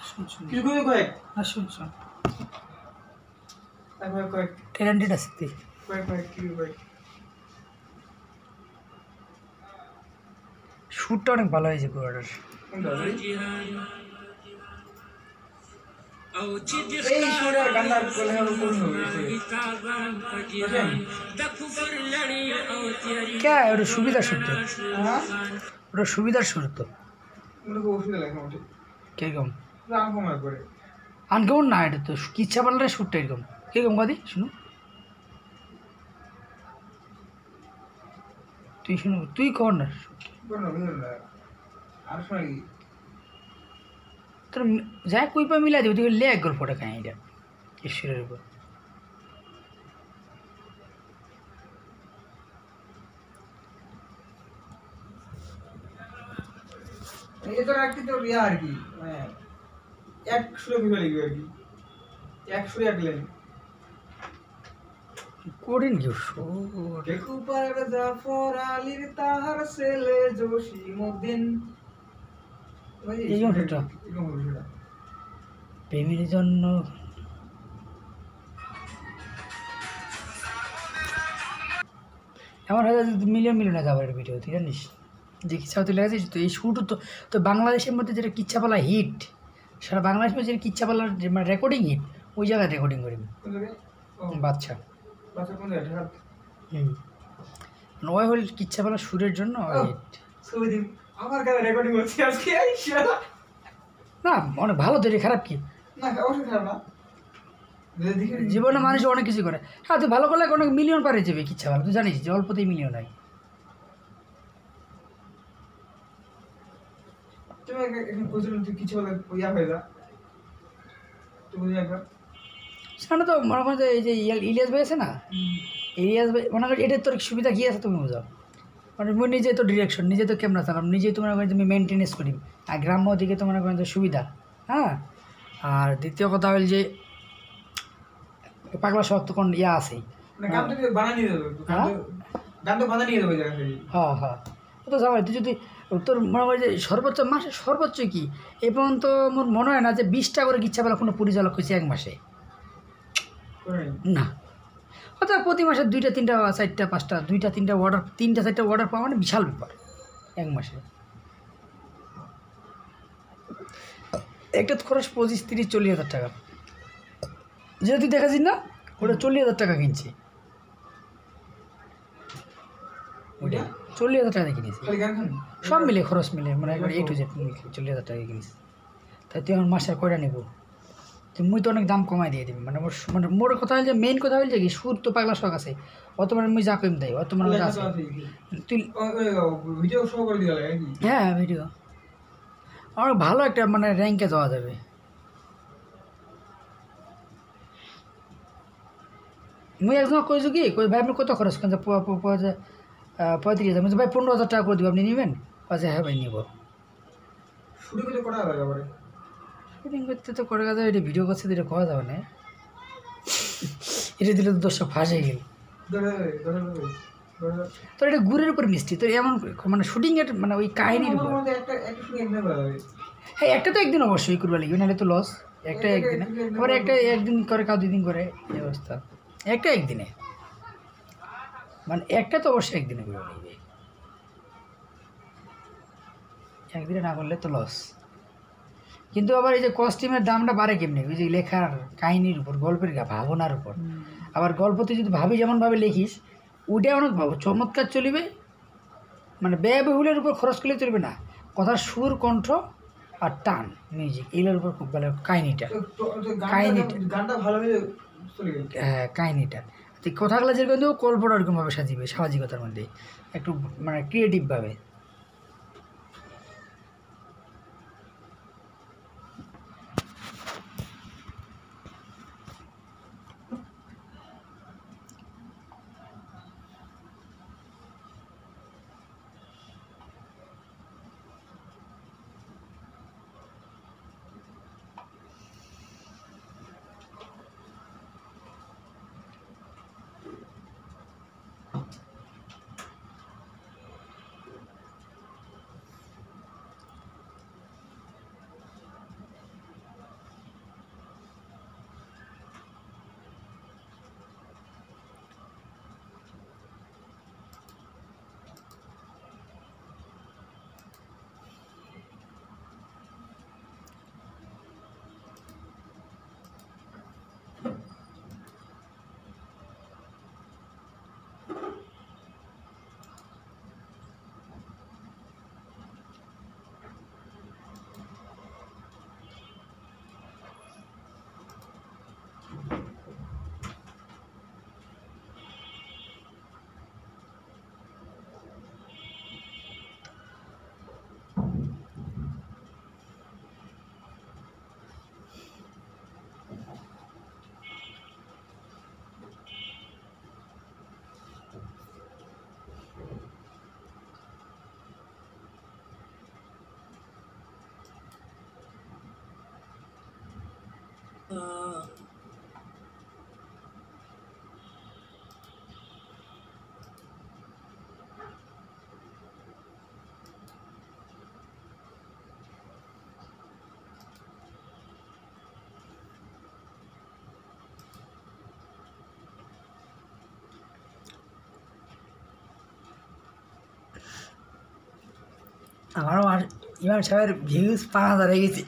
শুন শুন কিছু করে কয়েক শুন শুন তারপর কয়েক ট্যালেন্টেড আছে তুই কয়েক কয়েক কি কয়েক শ্যুটটা অনেক ভালো হয়েছে পুরোটার কোনটা এই সুরের গানটা বলে হবে কোন হবে কে ওটা সুবিধার সুর তো হ্যাঁ ওটা সুবিধার সুর তো ওটা খুব অসুবিধা লাগে মোটে কিরকম রাম কমায় করে আনকেমন না এটা তো কিচ্ছা পাল্লার সুরটা এরকম কিরকম কাদি শুনো তুই শুনো তুই কর না কোন বুঝল না আর শোনা কি তোর যাই কই পা মিলাই দেবো তুই লেগ গল্পটা খাই এটা ঈশ্বরের উপর এই তো রাখতে তো ইয়া আর কি মানে এক সুরে বুঝে লিখবে আর কি এক সুরে এক লাইন করিন কি সুর কেকুপার জাফর আলীর তাহার ছেলে জসিমউদ্দিন এই গানটা প্রেমের জন্য এমন হয়তো মিলিয়ন মিলিয়নে যাবার ভিডিও তুই জানিস যে কিচ্ছা তুই লেগেছিস তো এই শুটও তো তো বাংলাদেশের মধ্যে যেটা কিচ্ছাপালা হিট সারা বাংলাদেশের মধ্যে যেটা কিচ্ছাপালার যে মানে রেকর্ডিং হিট ওই জায়গায় রেকর্ডিং করবি কোন জায়গায় ও বাচ্চা বাচ্চা কোন জায়গায় ঢাকা নয় হল কিচ্ছাপালা সুরের জন্য হিট ছবি দিন আমার কাছে রেকর্ডিং হচ্ছে আজকে আইসা না অনেক ভালো তৈরি খারাপ কি না অবশ্যই খারাপ না দেখি জীবনে মানুষ অনেক কিছু করে হ্যাঁ তুই ভালো করলে অনেক মিলিয়ন পারে যাবে কিচ্ছা ভালো তুই জানিস যে অল্পতেই মিলিয়ন হয় তুমি এখন প্রচুর কিছু বলে ইয়া হয়ে যা তুমি বুঝি একবার সেখানে তো মনে করেন যে এই যে ইলিয়াস ভাই আছে না ইলিয়াস ভাই মনে করেন এটার তোর সুবিধা কী আছে তুমি বোঝাও মানে মই নিজে তো ডিরেকশন নিজে তো ক্যামেরা চালাম নিজেই তো মনে করেন তুমি মেনটেনেন্স করি আর গ্রাম্য দিকে তো মনে করেন যে সুবিধা হ্যাঁ আর দ্বিতীয় কথা হল যে পাগলা শখ তো কোন ইয়া আছেই। মানে গান তো বানা নিয়ে দেবে, গান তো বানা নিয়ে দেবে জায়গা থেকে। হ্যাঁ হ্যাঁ, তো জামাই তুই যদি তোর মনে হয় যে সর্বোচ্চ মাসে সর্বোচ্চ কি এ পর্যন্ত মোর মনে হয় না যে 20টা করে ইচ্ছা পেলে কোনো পরিচালক হয়েছে এক মাসে না। অর্থাৎ প্রতি মাসে 2টা 3টা 4টা 5টা 2টা 3টা অর্ডার 3টা 4টা অর্ডার পাওয়া মানে বিশাল ব্যাপার এক মাসে। একটা খরচ 25-30-40 হাজার টাকা, যেটা তুই দেখাছিস না ওটা 40,000 টাকা কিনছি, ওইটা 40,000 টাকা দিয়ে কিনেছি খালি গান শুন। সব মিলে খরচ মিলে, মানে একবার A to Z 40,000 টাকা কিনিস। তাই তুই আমার মাসের কয়টা নেব? তুই মুই তো অনেক দাম কমাই দিয়ে দিবি, মানে মোর কথা হল যে মেইন কথা হল যে কি সুর তো পাগলা শখ আছে, অত মানে মুই যা কম দেয় অত মানে লেখা আছে তো আছে। তুই। ভিডিও শো করে দিও নাকি? হ্যাঁ ভিডিও আমার ভালো একটা মানে র্যাঙ্কে যাওয়া যাবে। মুই একজন কইছো কি কই ভাই আপনি কত খরচ করেন? 35,000। ভাই 15,000 টাকা করে দিব, আপনি নেবেন? আচ্ছা হ্যাঁ ভাই নিব। শুরু করতে কটা লাগে আবার? শুটিং করতে তো করে গেছে, এটা ভিডিও করছে এটা করা যাবে না, এটা দিলে তো দর্শক ফাঁসে গেল। তোর এটা গুড়ের উপর মিষ্টি, তোর এমন মানে শুটিংয়ের মানে ওই কাহিনীর উপর। একটা শুরু এমনি করা হবে। হ্যাঁ একটা তো একদিন অবশ্যই করবা লাগবে, নাহলে তো লস। একটা একদিনে আবার একটা একদিন করে কাউ 2 দিন করে এই অবস্থা, একটা একদিনে মানে একটা তো অবশ্যই একদিনে করবা লাগবে, একদিনে না করলে তো লস। কিন্তু আবার এই যে কস্টিউমের দামটা বাড়ে কেমনি? ওই যে লেখার কাহিনীর উপর, গল্পের ভাবনার উপর। আবার গল্প তুই যদি ভাবি যেমনভাবে লিখিস ওইটা অনেক চমৎকার চলিবে, মানে ব্যয়বহুলের উপর খরচ করলে চলবে না, কথার সুর কণ্ঠ আর টান মিউজিক এগুলোর উপর খুব ভালো কাহিনিটা। গানটা ভালো হলে চলে গেল। হ্যাঁ কাহিনিটা তুই কথাগুলো যেরকম দেবো গল্পটা ওরকমভাবে সাজিবে, সামাজিকতার মধ্যে একটু মানে ক্রিয়েটিভভাবে। আমারও আর ইমাম সাহেবের ভিউজ 5,000 হয়ে গেছে।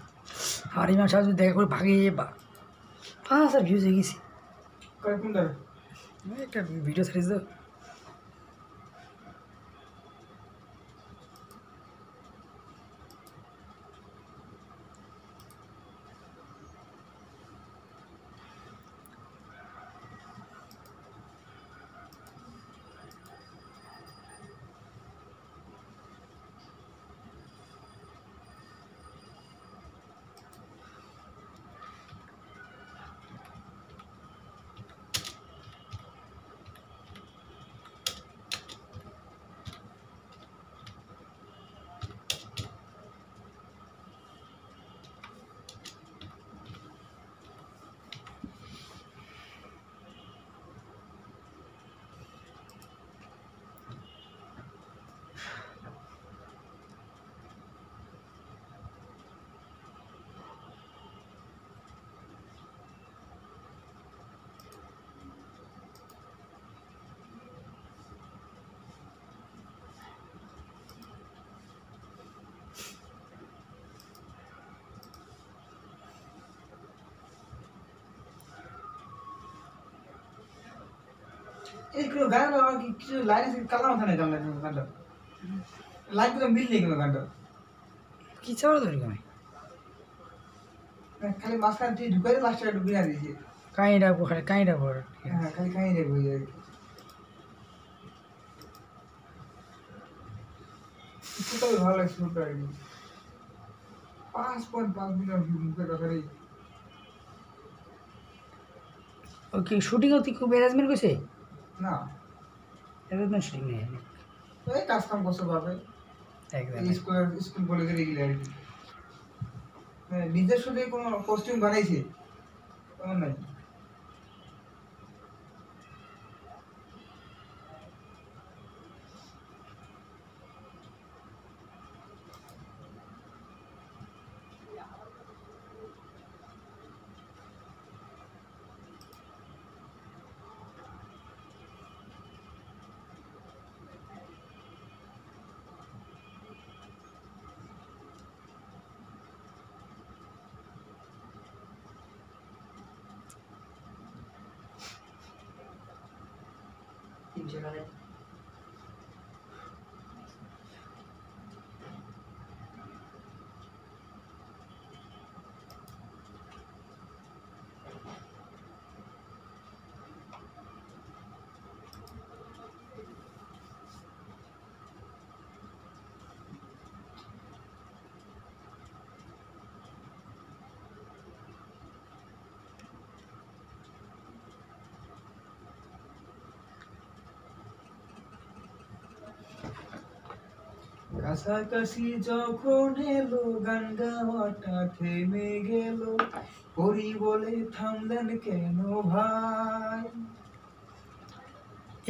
আর ইমাম সাহেব যদি দেখা করে ভাগে বা 5,000 ভিউজ হয়ে গেছে। কয়েকদিন ধরে একটা ভিডিও ছাড়িস তো এই কোনো গান আমার কিছু লাইন আছে কালা মাথা নেই গানটা লাইন করে মিল নেই কোনো গানটা কি চাওয়া ধরি আমি খালি মাঝখান দিয়ে ঢুকাই লাস্টে ঢুকিয়ে না দিয়েছে কাঁই রাখবো খালি কাঁই রাখবো হ্যাঁ খালি খাই রেখে হয়ে যায় শুটটা ভালো লাগছে শুটটা আর কি 5.5 মিলিয়ন ভিউ মুখের কথা রে ওকে শুটিং হতে খুব অ্যারেঞ্জমেন্ট করছে না অ্যারেঞ্জমেন্ট শুটিং নেই এই কাজ কাম করতে পারবে একদম স্কুল কলেজের এগুলো আর কি নিজের সাথে কোনো কস্টিউম বানাইছে তেমন নাই তিনশো টাকা কাছাকাছি যখন এলো গান গাওয়াটা থেমে গেল হরি বলে থামলেন কেন ভাই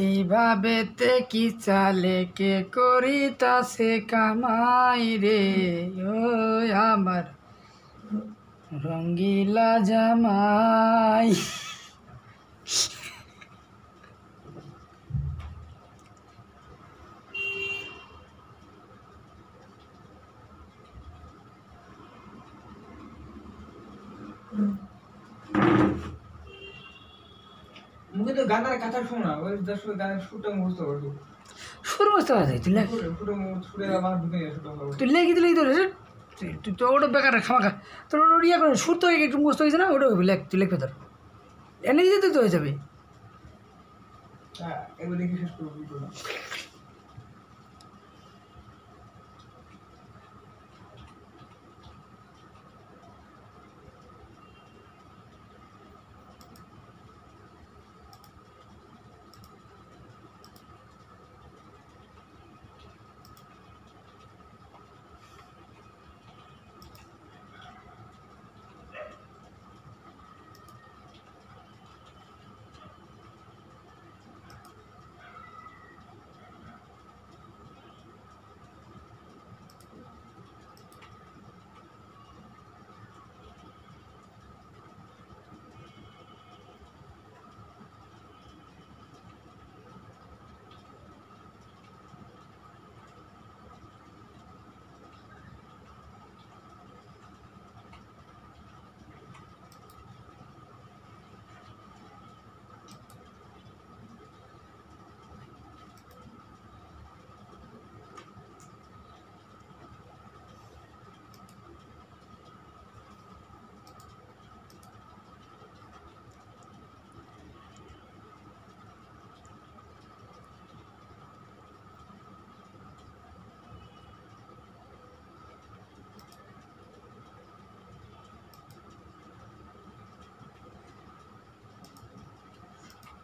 এইভাবেতে কি চালে কে করিতাছে কামাই রে ও আমার রঙ্গিলা জামাই মুখে তো গানের কথা শোনা ওই জাস্ট গানের সুরটা মুখস্থ করবো সুর বুঝতে পারছি তুই লেখ সুরে আমার ঢুকে যায় সুরটা তুই লেখি দিলেই তো তুই তো ওটা বেকার খামাখা তোর ওটা ইয়ে করে সুর তো একটু মুখস্থ হয়েছে না ওটা লেখ তুই লিখবে তোর এনে দিতে তো হয়ে যাবে হ্যাঁ এবার দেখি শেষ করবো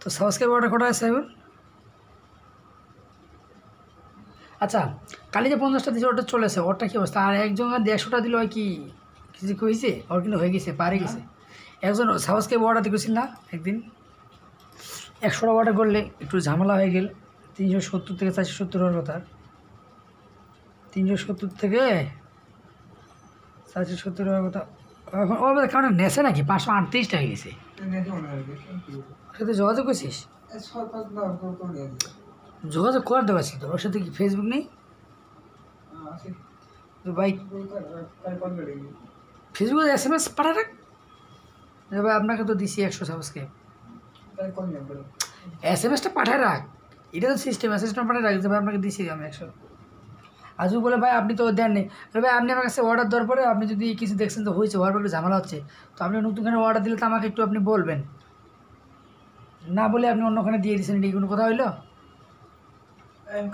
তো সাবস্ক্রাইবারটা কটা আছে এবার আচ্ছা কালি যে 50টা দিয়েছে ওটা চলেছে ওরটা কী অবস্থা আর একজন 150টা দিল হয় কি কিছু হয়েছে ওর কিন্তু হয়ে গেছে পারে গেছে একজন সাবস্ক্রাইব অর্ডার দিয়েছিল না একদিন 100টা অর্ডার করলে একটু ঝামেলা হয়ে গেল 370 থেকে 470 হওয়ার কথা 370 থেকে 470 হওয়ার কথা এখন ও কারণে নেছে নাকি 538টা হয়ে গেছে সাথে যোগাযোগ করছিস যোগাযোগ করে দেওয়া ছিল ওর সাথে কি ফেসবুক নেই তো ভাই ফেসবুকে SMS পাঠা রাখ ভাই আপনাকে তো দিছি 100 সাবস্ক্রাইব SMS-টা পাঠায় রাখ, এটা তো সিস্টেম, SMS-টা পাঠায় রাখ যে ভাই আপনাকে দিছি আমি 100। আজু বলে ভাই আপনি তো দেননি, ভাই আপনি আমার কাছে অর্ডার দেওয়ার পরে আপনি যদি কিছু দেখছেন তো হয়েছে, হওয়ার পর একটু ঝামেলা হচ্ছে, তো আপনি নতুনখানে অর্ডার দিলে তো আমাকে একটু আপনি বলবেন, না বলে আপনি অন্যখানে দিয়ে দিয়েছেন, এটা কোনো কথা হইলো?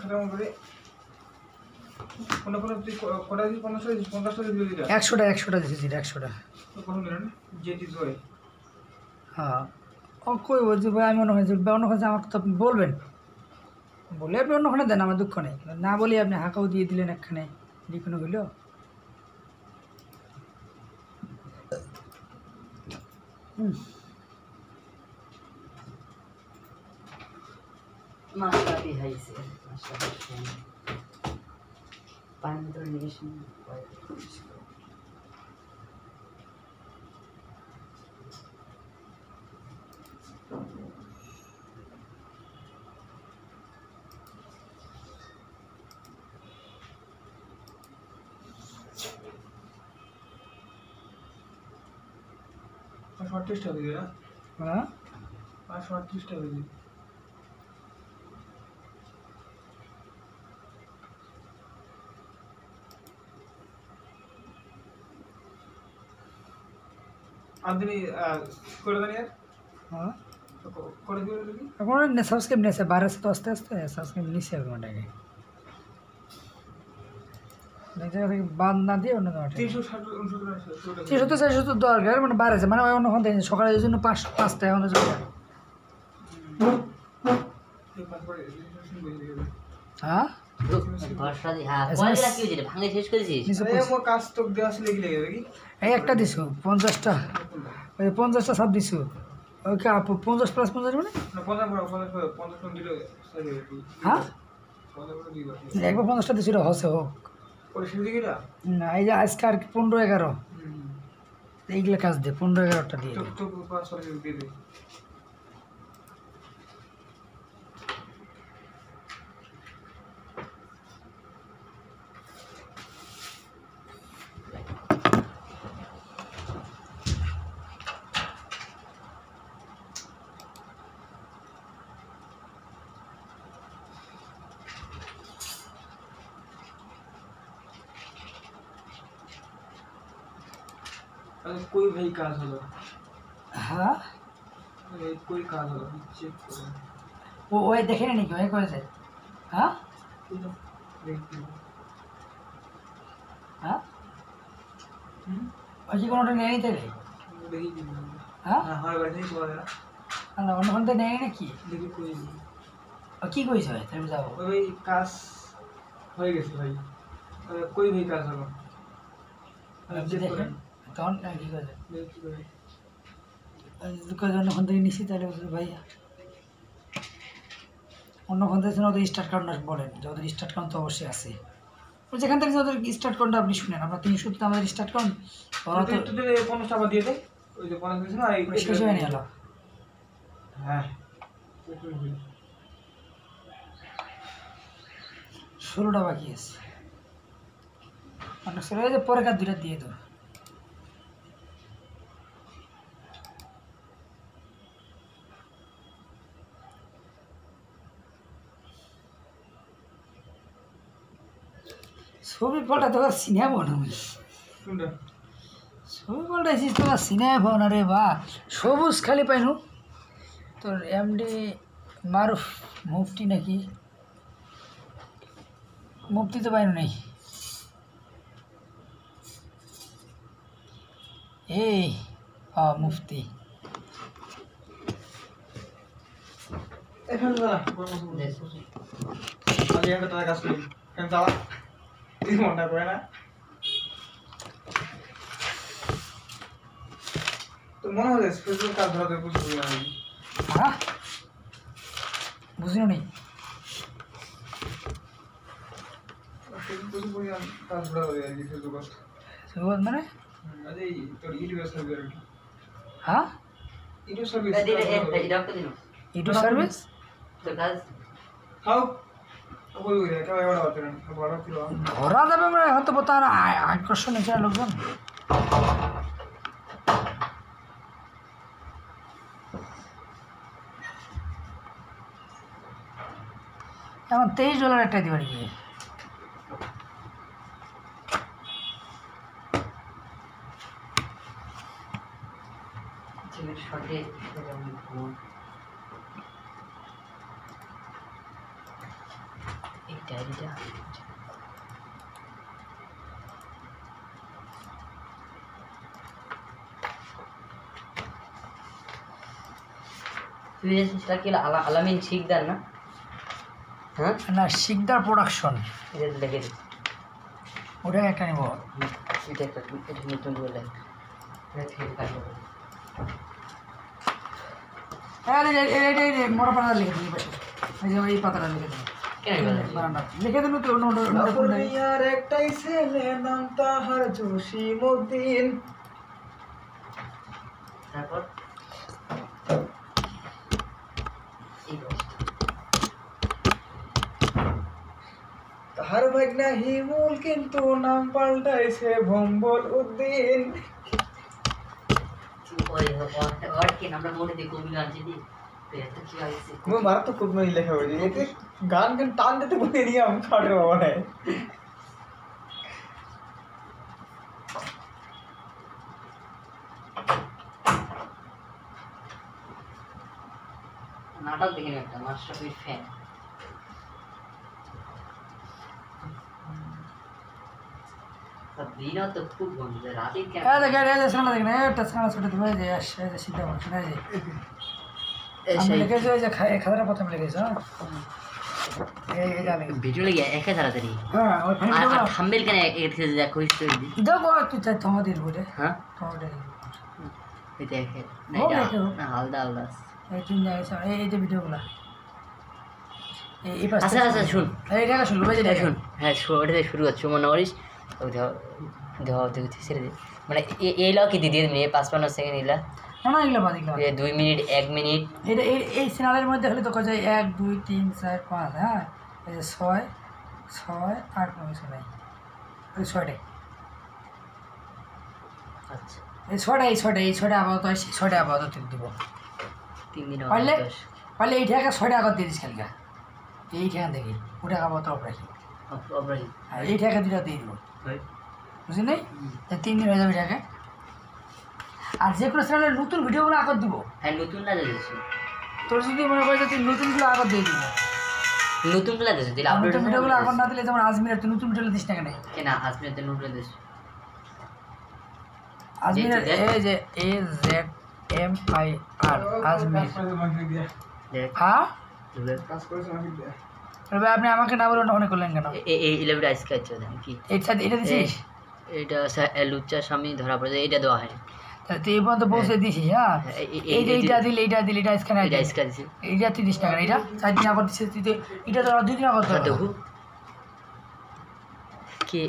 খাতা করে কোনো তুই কোটা দিস 50 দিবি দিটা 100টা দিয়েছি, 100টা। কোনো দিন যে দিস ভাই হ্যাঁ ও কই বলছি ভাই আমি অন্যখানে আমাকে তো আপনি বলবেন, বলে আপনি অন্যখানে দেন, আমার দুঃখ নেই, না বলে আপনি হাঁকাও দিয়ে দিলেন একখানে, কোনো হইল? মাছটা হাইছে পানি তো নিস শর্ট টেস্ট হবে না হ্যাঁ 38 টাকা দিবি আপনি করে দেন यार হ্যাঁ করে দিবেন নাকি এখন সাবস্ক্রাইব নিয়েছে, 12 তো আস্তে আস্তে সাবস্ক্রাইব নিচ্ছে এখন এটাকে জায়গা থেকে বাদ না দিয়ে অন্য জায়গা 360 তো 400 তো দরকার, মানে বাড়াচ্ছে, মানে অন্য ফোন থেকে সকালে এই জন্য 5টা এখন হ্যাঁ ভাঙে শেষ করেছিস? কাজ তো দেওয়া ছিল কি লেগে কি এই একটা দিছু 50টা, ওই 50টা সব দিছু, ওকে 50 প্লাস 50 মানে না 50 দিলে হ্যাঁ 50 দিবা একবার 50টা দিছু, হসে হোক ওই সেদিকে কিরা না, এই যে আজকে আর 15-11 এইগুলো কাজ দে, 15-11টা দিয়ে দে। তো পাস করে দিয়ে দে कोई भाई काज হলো হ্যাঁ कोई काज হলো চেক করো ওই দেখে না নাকি ওই করেছে? হ্যাঁ হ্যাঁ ওই কি কোনোটা নেই নিতে হবে? দেখি হ্যাঁ হ্যাঁ ভাই ঠিক বলে না না অন্য ফোনটা নেই নাকি? দেখি কই ও কি কইছে ভাই তাহলে যাবো? ওই কাজ হয়ে গেছে ভাই কই ভাই কাজ হলো চেক করেন তখন কি করে দেখি ভাই দুঃখের জন্য ওখান থেকে নিছি, তাহলে ভাই অন্য ফোন থেকে ওদের স্টার্ট কাউন্টটা বলেন, যে ওদের স্টার্ট কাউন্ট তো অবশ্যই আছে, যেখান থেকে ওদের স্টার্ট কাউন্টটা আপনি শুনেন, আমরা 300 তো আমাদের স্টার্ট কাউন্ট, ওরা তো 50 টাকা দিয়ে দেয় ওই যে 50 দিয়েছিল আর এই শেষ হয়ে গেল। হ্যাঁ 16টা বাকি আছে, অনেক ছেলে যে পরে কার 2টা দিয়ে দেবো। ছবি পাল্টা তোমার সিনেমা বানাবো, কোনটা ছবি পাল্টাইছিস তোমার সিনেমা বানা রে বা, সবুজ খালি পাইনু তোর এমডি মারুফ মুফতি নাকি, মুফতি তো পাইনু নেই, এই মুফতি এখন না আজ একটা টাকা কাজ করি কেন চালা এই মনটা করে না তো মনে হয় স্পেশাল কাজ ধরা দেবো বুঝবি না হ্যাঁ বুঝিও নি প্রচুর পরিমাণ কাজ ধরা দেবে আর কি ফেসবুক সবুজ মানে আজ এই তোর ইউটিউব সার্ভিস আর কি হ্যাঁ YouTube service YouTube service how ওই এটা বড় হচ্ছে না বড় ছিল ধরা যাবে মানে হয়তো তার আকর্ষণ এছাড়া লোকজন এখন $23 একটা দিতে পারি কি শর্টে এই ডায়েরিটা তুই সেটা কি আলামিন শিকদার না? হ্যাঁ না শিকদার প্রোডাকশন এটা লিখে দিই। ওটা একটা নেব এটা একটা এটা নতুন বলে এটা থেকে কাটবো। মোটা পাতা লিখে দিই পাশে এই যে এই পাতাটা লিখে দিই কেন বলে? বারান্দা লিখে দিল তো নোট দুনিয়ার একটাই ছেলে নাম তাহার জসিমউদ্দিন। তারপর এই তাহার ভাগনা হিমুল কিন্তু নাম পাল্টাইছে ভম্বল উদ্দিন। ওর কি আমরা মনে দিই কবি গান যদি এত কি হয়েছে मैं मारा तो खुद में ही लिखा हुआ है ये गान के टान देते बोले नहीं हम फाड़ रहे बाबा है নাটক দেখে একটা মাস্টারপিস ফ্যান দিনও তো খুব বন্ধু রাতে কেন দেখেন একটা সানা ছোট দিবে যে আসে যে সিধা মাংস না যে আমি লিখেছি যে খাতাটা প্রথমে লিখেছি এই জানি ভিডিও লেগে একা তাড়াতাড়ি হ্যাঁ ওই আর থাম্বনেল কেন এর দেখো স্টোরি দি দেখো তুই চাই তোমাদের বলে হ্যাঁ তোমাদের এই দেখে না ও দেখো। না হালদা হালদা এই তিন জায়গায় এই যে ভিডিওগুলো এই পাশে আচ্ছা আচ্ছা শুন এই দেখা শুনলো বুঝে এটা দেখুন শুন হ্যাঁ ওটা থেকে শুরু করছো মনে করিস দেওয়া দেখতে ছেড়ে দে মানে এই লাও কি দিদি নিয়ে 55 সেকেন্ড ইলা না না এগুলো বাদ এগুলো 2 মিনিট 1 মিনিট এটা এই চ্যানেলের মধ্যে হলে তো কথা 1 2 3 4 5 হ্যাঁ এই যে 6 8 9 নাই এই 6টাই আচ্ছা এই ছয়টা আপাতত এই 6টা আপাতত দিব 3 মিনিট পারলে 10 পারলে এই টাকা 6টা আগত দিয়ে দিস কালকে এই টাকা দেখি ওটা আপাতত অফ রাখি অবরাই আর এই টাকা দুটা দিয়ে দিব বুঝলি নাই 3 দিন হয়ে যাবে টাকা আর যে কোনো চ্যানেলের নতুন ভিডিওগুলো আগত দিব হ্যাঁ নতুন না দিয়েছি তোর যদি মনে করে যে তুই নতুনগুলো আগত দিয়ে দিব নতুন গুলা দিয়েছি দিলে আপলোড নতুন ভিডিওগুলো আগত না দিলে যেমন আজমিরের তুই নতুন ভিডিও দিস না কেন কেন আজকে তো নতুন দিয়েছি আজমিরের দেখ। এই যে AZMIR আজমির দেখ হ্যাঁ कास করে আমাকে দে তবে আপনি আমাকে না বলে অনেক করলেন কেন এই ইলেভেন আজকে আছে কি এটা দিছিস এটা লুচ্চা স্বামী ধরা পড়ে এটা দেওয়া হয় তাহলে তুই এই পর্যন্ত পৌঁছে দিছিস হ্যাঁ এই যে এইটা দিল এটা আজকে না এটা আজকে দিছি এইটা তুই দিস না কেন এটা 4 দিন আগত দিছিস তুই তো এটা তো 2 দিন আগত ধর দেখো কি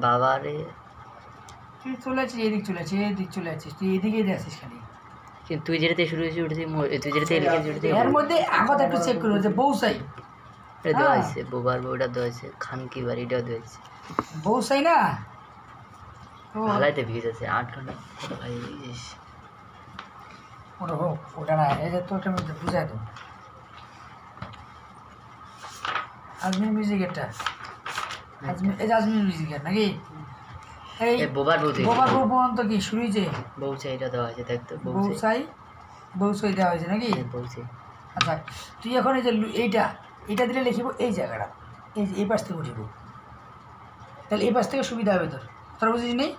বাবারে তুই চলে আছিস এদিক চলে আছিস তুই এদিকেই যাচ্ছিস খালি কিন্তু তুই যেতে শুরু হয়েছিস ওটা তুই যেতে লিখে যেতে এর মধ্যে আগত একটু চেক করো যে বউসাই এটা দেওয়া হয়েছে বোবার ওটা দেওয়া হয়েছে খানকি বাড়ি এটাও দেওয়া হয়েছে বউসাই না তো ভালাইতে ভিজে আছে 8 ঘন্টা ভাই ইস। ওটা হোক ওটা না এই যে তোকে আমি বুঝাই দেবো আজমির মিউজিকেরটা আজমির এই যে আজমির মিউজিকের নাকি এই এই বোবার বউ দেখি বাবার বউ পর্যন্ত কি শুরুই যে বউ চাই এটা দেওয়া হয়েছে দেখতো বউ চাই বউসাই দেওয়া হয়েছে নাকি বউ চাই আচ্ছা তুই এখন এই যে এইটা দিলে লিখিব এই জায়গাটা এই যে এই পাশ থেকে উঠিব তাহলে এই পাশ থেকে সুবিধা হবে তোর বুঝিস নেই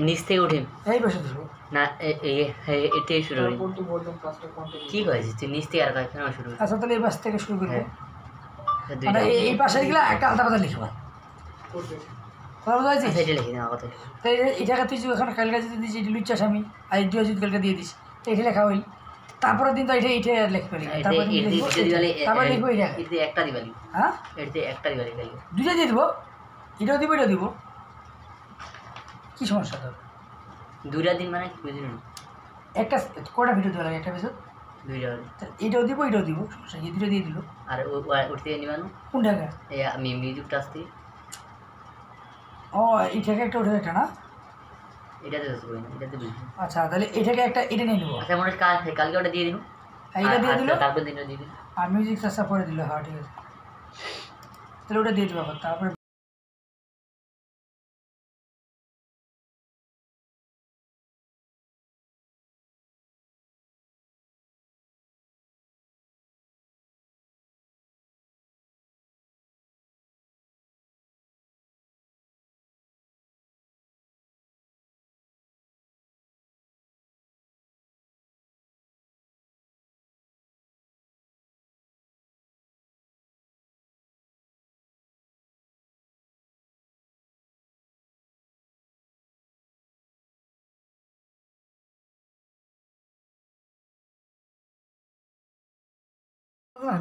নিচ থেকে উঠিম এই পাশে ধরবো না এটাই শুরু করি বলতো বলতো কাজটা কন্টিনিউ কি হয়েছে তুই নিচ থেকে আর কেন শুরু করি আচ্ছা তাহলে এই পাশ থেকে শুরু করবো হ্যাঁ মানে এই পাশে গেলে একটা আলাদা কথা লিখবা করতে কথা বুঝতে পারছিস এটা লিখি না কথা তাই এই টাকা তুই যদি ওখানে কালকে যদি দিস এটি লুচ্চাস আমি আর এটিও যদি কালকে দিয়ে দিস তো এটা লেখা হইল তারপরের দিন তো এটা লিখবে তারপরে তারপরে লিখবো এটা এটাতে একটা দিবালি হ্যাঁ এটাতে একটা দিবালি খালি দুইটা দিয়ে দেবো এটাও দিব এটাও দিব কী সমস্যা তোর দুইটা দিন মানে বুঝলি না একটা কটা ভিডিও দেওয়া লাগে একটা পিছন দুইটা এটাও দিব এটাও দিব সমস্যা কি দুটো দিয়ে দিল আর ওর থেকে নিবানো কোন টাকা এই আমি মিউজিকটা আসতে ও এই টাকা একটা উঠে একটা না এটাতে বসবো না এটাতে বুঝবো আচ্ছা তাহলে এটাকে একটা এটা নিয়ে নেবো আচ্ছা মনে হয় কালকে ওটা দিয়ে দিন এটা দিয়ে দিল তারপর দিনটা দিয়ে দিন আর মিউজিক চাষা পরে দিল হ্যাঁ ঠিক আছে তাহলে ওটা দিয়ে দেবো তারপরে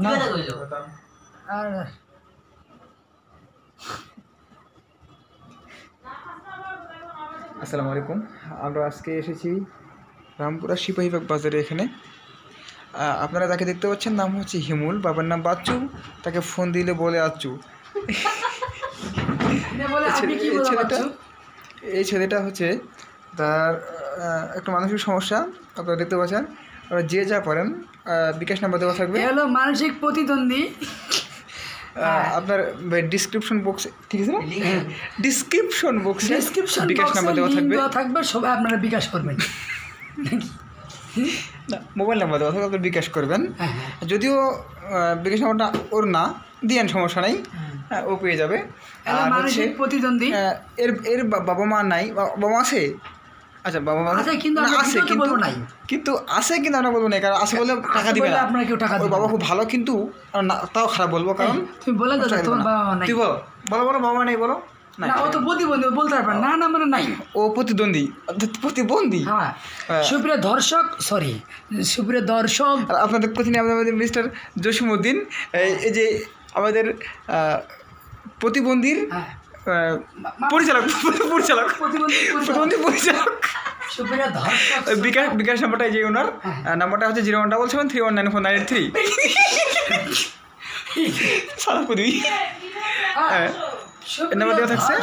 না আর আসসালামু আলাইকুম। আমরা আজকে এসেছি রামপুরা সিপাহীবাগ বাজারে। এখানে আপনারা যাকে দেখতে পাচ্ছেন নাম হচ্ছে হিমুল, বাবার নাম বাচ্চু, তাকে ফোন দিলে বলে আচ্চু। এই ছেলেটা হচ্ছে তার একটা মানসিক সমস্যা, আপনারা দেখতে পাচ্ছেন। আপনারা যে যা পারেন বিকাশ নাম্বার দেওয়া থাকবে। হলো মানসিক প্রতিদ্বন্দ্বী। আপনার ডিসক্রিপশন বক্সে, ঠিক আছে না, ডিসক্রিপশন বক্সে বিকাশ নাম্বার দেওয়া থাকবে, সবাই আপনারা বিকাশ করবেন। না, মোবাইল নাম্বার দেওয়া থাকবে, আপনারা বিকাশ করবেন। যদিও বিকাশ নাম্বারটা ওর না দিয়েন, সমস্যা নাই, ও পেয়ে যাবে। আর হচ্ছে প্রতিদ্বন্দ্বী এর বাবা মা নাই, বাবা মা আছে? আচ্ছা, বাবা মা আছে কিন্তু আছে, কিন্তু আছে, কিন্তু আমরা বলবো না, কারণ আছে বলে টাকা দিবে না। আপনারা কেউ টাকা ওর বাবা খুব ভালো, কিন্তু তাও খারাপ বলবো, কারণ তুমি বলে দাও তোমার বাবা মা নাই। তুই বলো, বলো বলো, বাবা মা নাই বলো। না, ও তো প্রতিবন্ধী, বলতে পারবে না, না মানে নাই, ও প্রতিদ্বন্দ্বী, প্রতিবন্ধী। হ্যাঁ, সুপ্রিয় দর্শক, সরি সুপ্রিয় দর্শক, আপনাদের প্রতিদিন আমাদের মিস্টার জসিমউদ্দিন, এই যে আমাদের প্রতিবন্ধীর পরিচালক, প্রতিবন্ধী পরিচালক। বিকাশ নাম্বারটা যে ওনার নাম্বারটা হচ্ছে 01773194993। সালাপুদি নাম্বার দেওয়া থাকছে।